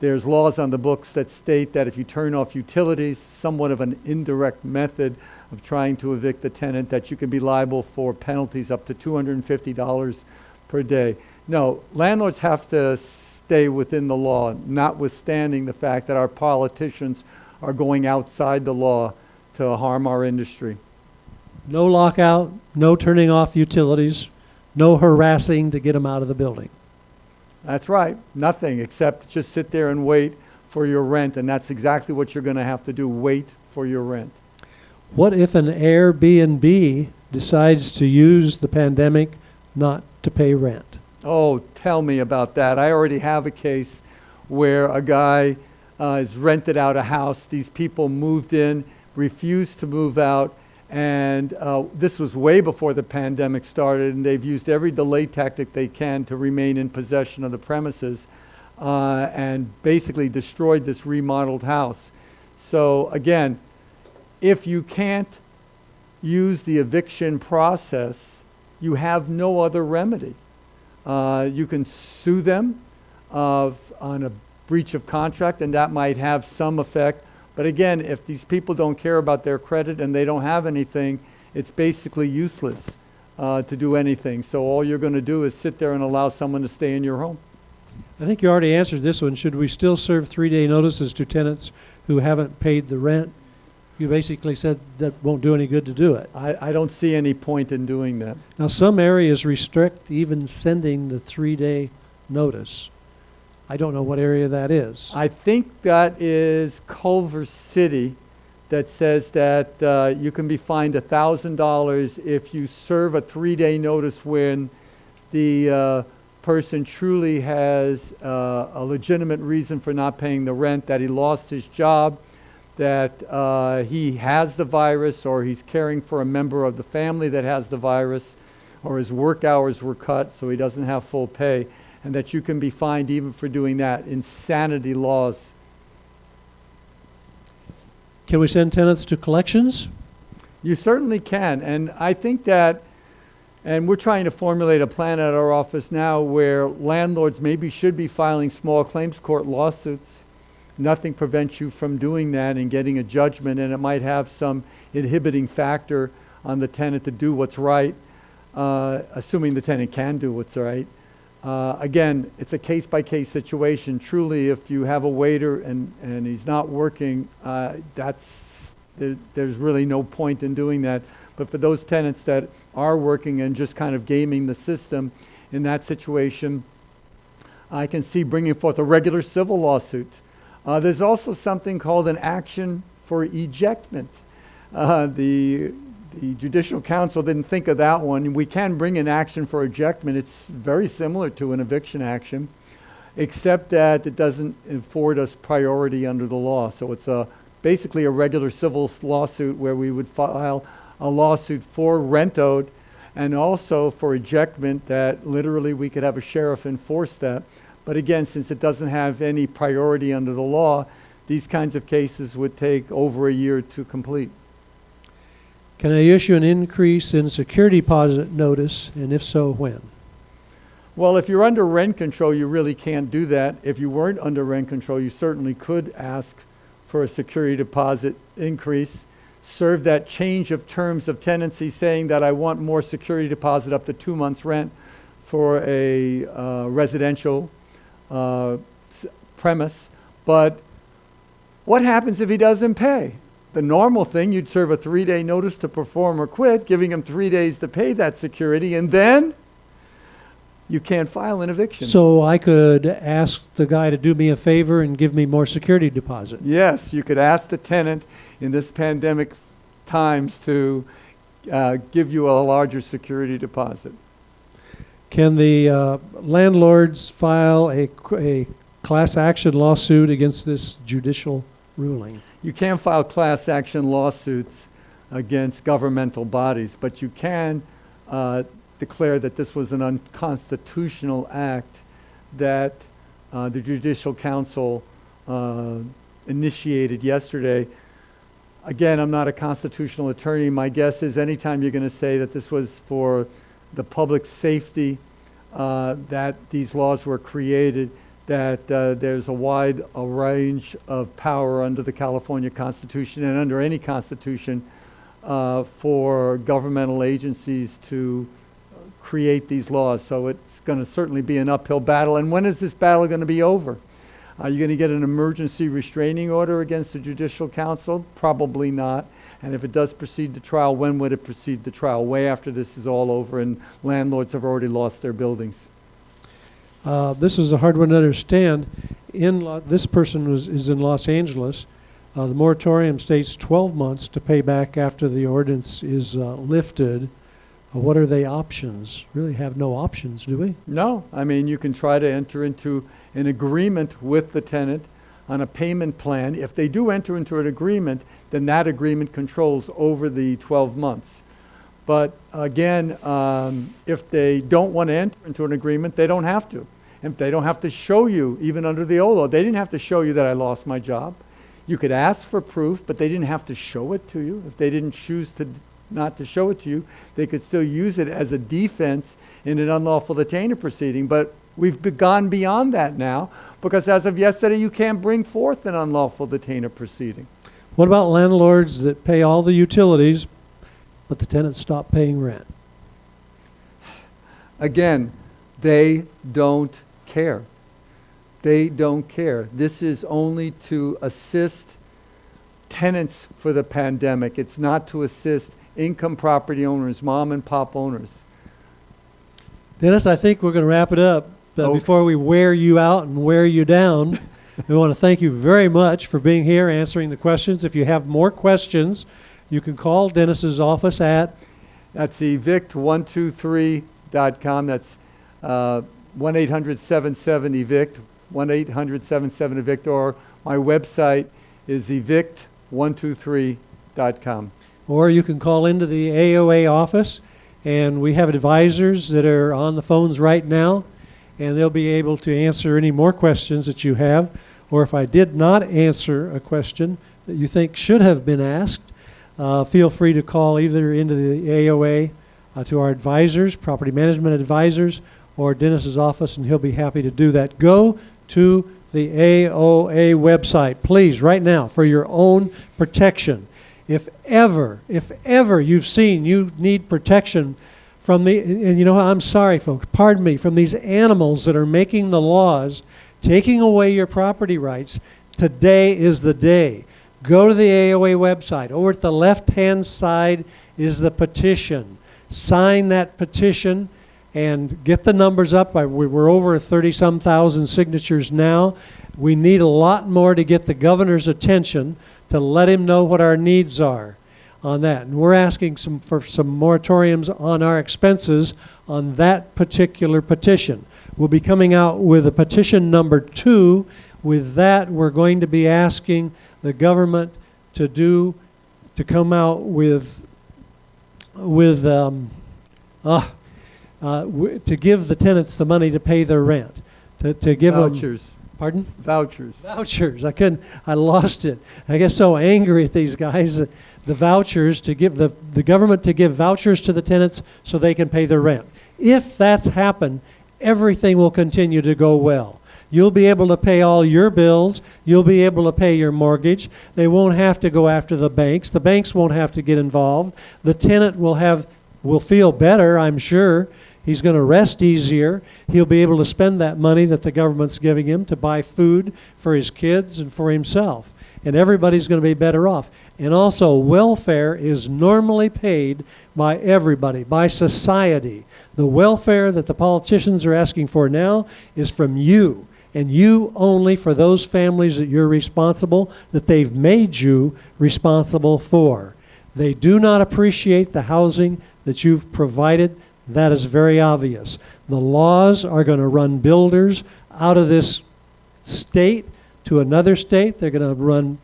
There's laws on the books that state that if you turn off utilities, somewhat of an indirect method of trying to evict the tenant, that you can be liable for penalties up to $250 per day. No, landlords have to stay within the law, notwithstanding the fact that our politicians are going outside the law to harm our industry. No lockout, no turning off utilities, no harassing to get them out of the building. That's right. Nothing except just sit there and wait for your rent, and that's exactly what you're going to have to do, wait for your rent. What if an Airbnb decides to use the pandemic not to pay rent? Oh, tell me about that. I already have a case where a guy has rented out a house. These people moved in, refused to move out, And this was way before the pandemic started, and they've used every delay tactic they can to remain in possession of the premises and basically destroyed this remodeled house. So again, if you can't use the eviction process, you have no other remedy. You can sue them on a breach of contract, and that might have some effect. But again, if these people don't care about their credit and they don't have anything, it's basically useless to do anything. So all you're going to do is sit there and allow someone to stay in your home. I think you already answered this one. Should we still serve 3-day notices to tenants who haven't paid the rent? You basically said that won't do any good to do it. I don't see any point in doing that. Now, some areas restrict even sending the 3-day notice. I don't know what area that is. I think that is Culver City that says that you can be fined $1,000 if you serve a 3-day notice when the person truly has a legitimate reason for not paying the rent, that he lost his job, that he has the virus, or he's caring for a member of the family that has the virus, or his work hours were cut so he doesn't have full pay, and that you can be fined even for doing that. Insanity laws. Can we send tenants to collections? You certainly can, and I think that, and we're trying to formulate a plan at our office now where landlords maybe should be filing small claims court lawsuits. Nothing prevents you from doing that and getting a judgment, and it might have some inhibiting factor on the tenant to do what's right, assuming the tenant can do what's right. Again, it's a case-by-case situation. Truly, if you have a waiter and he's not working, there's really no point in doing that. But for those tenants that are working and just kind of gaming the system, in that situation, I can see bringing forth a regular civil lawsuit. There's also something called an action for ejectment. The Judicial Council didn't think of that one. We can bring an action for ejectment. It's very similar to an eviction action, except that it doesn't afford us priority under the law. So it's basically a regular civil lawsuit where we would file a lawsuit for rent owed and also for ejectment, that literally we could have a sheriff enforce that. But again, since it doesn't have any priority under the law, these kinds of cases would take over a year to complete. Can I issue an increase in security deposit notice, and if so, when? Well, if you're under rent control, you really can't do that. If you weren't under rent control, you certainly could ask for a security deposit increase. Serve that change of terms of tenancy saying that I want more security deposit up to 2 months rent for a residential premise. But what happens if he doesn't pay? The normal thing, you'd serve a 3-day notice to perform or quit, giving him 3 days to pay that security, and then you can't file an eviction. So I could ask the guy to do me a favor and give me more security deposit. Yes, you could ask the tenant in this pandemic times to give you a larger security deposit. Can the landlords file a class action lawsuit against this judicial ruling? You can't file class action lawsuits against governmental bodies, but you can declare that this was an unconstitutional act that the Judicial Council initiated yesterday. Again, I'm not a constitutional attorney. My guess is anytime you're going to say that this was for the public safety, that these laws were created, that there's a wide range of power under the California Constitution and under any constitution for governmental agencies to create these laws. So it's going to certainly be an uphill battle. And when is this battle going to be over? Are you going to get an emergency restraining order against the Judicial Council? Probably not. And if it does proceed to trial, when would it proceed to trial? Way after this is all over and landlords have already lost their buildings. This is a hard one to understand. This person is in Los Angeles. The moratorium states 12 months to pay back after the ordinance is lifted. What are the options? Really have no options, do we? No. I mean, you can try to enter into an agreement with the tenant on a payment plan. If they do enter into an agreement, then that agreement controls over the 12 months. But again, if they don't want to enter into an agreement, they don't have to. And they don't have to show you, even under the old law, they didn't have to show you that I lost my job. You could ask for proof, but they didn't have to show it to you. If they didn't choose to not to show it to you, they could still use it as a defense in an unlawful detainer proceeding. But we've gone beyond that now, because as of yesterday, you can't bring forth an unlawful detainer proceeding. What about landlords that pay all the utilities, but the tenants stop paying rent? Again, they don't care. They don't care. This is only to assist tenants for the pandemic. It's not to assist income property owners, mom and pop owners. Dennis, I think we're going to wrap it up. But Okay. before we wear you out and wear you down, we want to thank you very much for being here, answering the questions. If you have more questions, you can call Dennis's office at That's evict123.com. That's 1-800-77-EVICT, 1-800-77-EVICT, or my website is evict123.com. or you can call into the AOA office, and we have advisors that are on the phones right now, and they'll be able to answer any more questions that you have. Or if I did not answer a question that you think should have been asked, feel free to call either into the AOA to our advisors, property management advisors, or Dennis's office, and he'll be happy to do that. Go to the AOA website, please, right now, for your own protection. If ever you've seen you need protection from the, and you know what, I'm sorry, folks, pardon me, from these animals that are making the laws, taking away your property rights, today is the day. Go to the AOA website. Over at the left-hand side is the petition. Sign that petition and get the numbers up. We're over 30-some thousand signatures now. We need a lot more to get the governor's attention to let him know what our needs are on that. And we're asking for some moratoriums on our expenses on that particular petition. We'll be coming out with a petition number 2. With that, we're going to be asking the government to come out with to give the tenants the money to pay their rent, to give Vouchers. them. Pardon? Vouchers. Vouchers. I lost it. I get so angry at these guys. The vouchers, to give the government to give vouchers to the tenants so they can pay their rent. If that's happened, everything will continue to go well. You'll be able to pay all your bills. You'll be able to pay your mortgage. They won't have to go after the banks. The banks won't have to get involved. The tenant will feel better, I'm sure. He's going to rest easier. He'll be able to spend that money that the government's giving him to buy food for his kids and for himself. And everybody's going to be better off. And also, welfare is normally paid by everybody, by society. The welfare that the politicians are asking for now is from you, and you only, for those families that you're responsible, that they've made you responsible for. They do not appreciate the housing that you've provided. That is very obvious. The laws are going to run builders out of this state to another state. They're going to run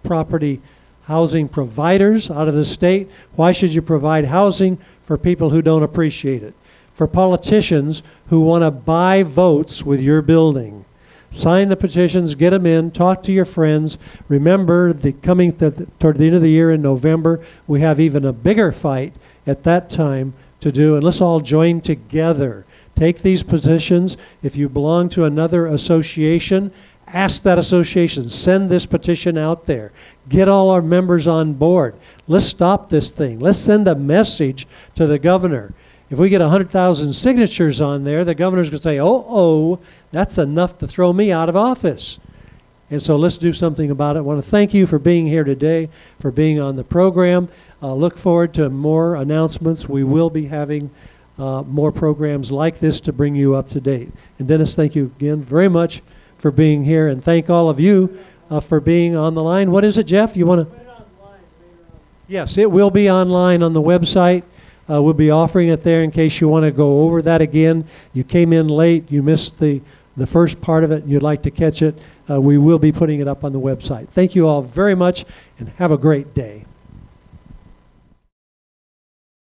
property housing providers out of the state. Why should you provide housing for people who don't appreciate it? For politicians who want to buy votes with your building. Sign the petitions, get them in, talk to your friends. Remember, toward the end of the year in November, we have even a bigger fight at that time to do, and let's all join together. Take these positions. If you belong to another association, ask that association, send this petition out there. Get all our members on board. Let's stop this thing. Let's send a message to the governor. If we get 100,000 signatures on there, the governor's going to say, oh, that's enough to throw me out of office. And so let's do something about it. I want to thank you for being here today, for being on the program. Look forward to more announcements. We will be having more programs like this to bring you up to date. And Dennis, thank you again very much for being here, and thank all of you for being on the line. What is it, Jeff? You want to? Put it online later on. Yes, it will be online on the website. We'll be offering it there in case you want to go over that again. You came in late. You missed the the first part of it and you'd like to catch it, we will be putting it up on the website. Thank you all very much and have a great day.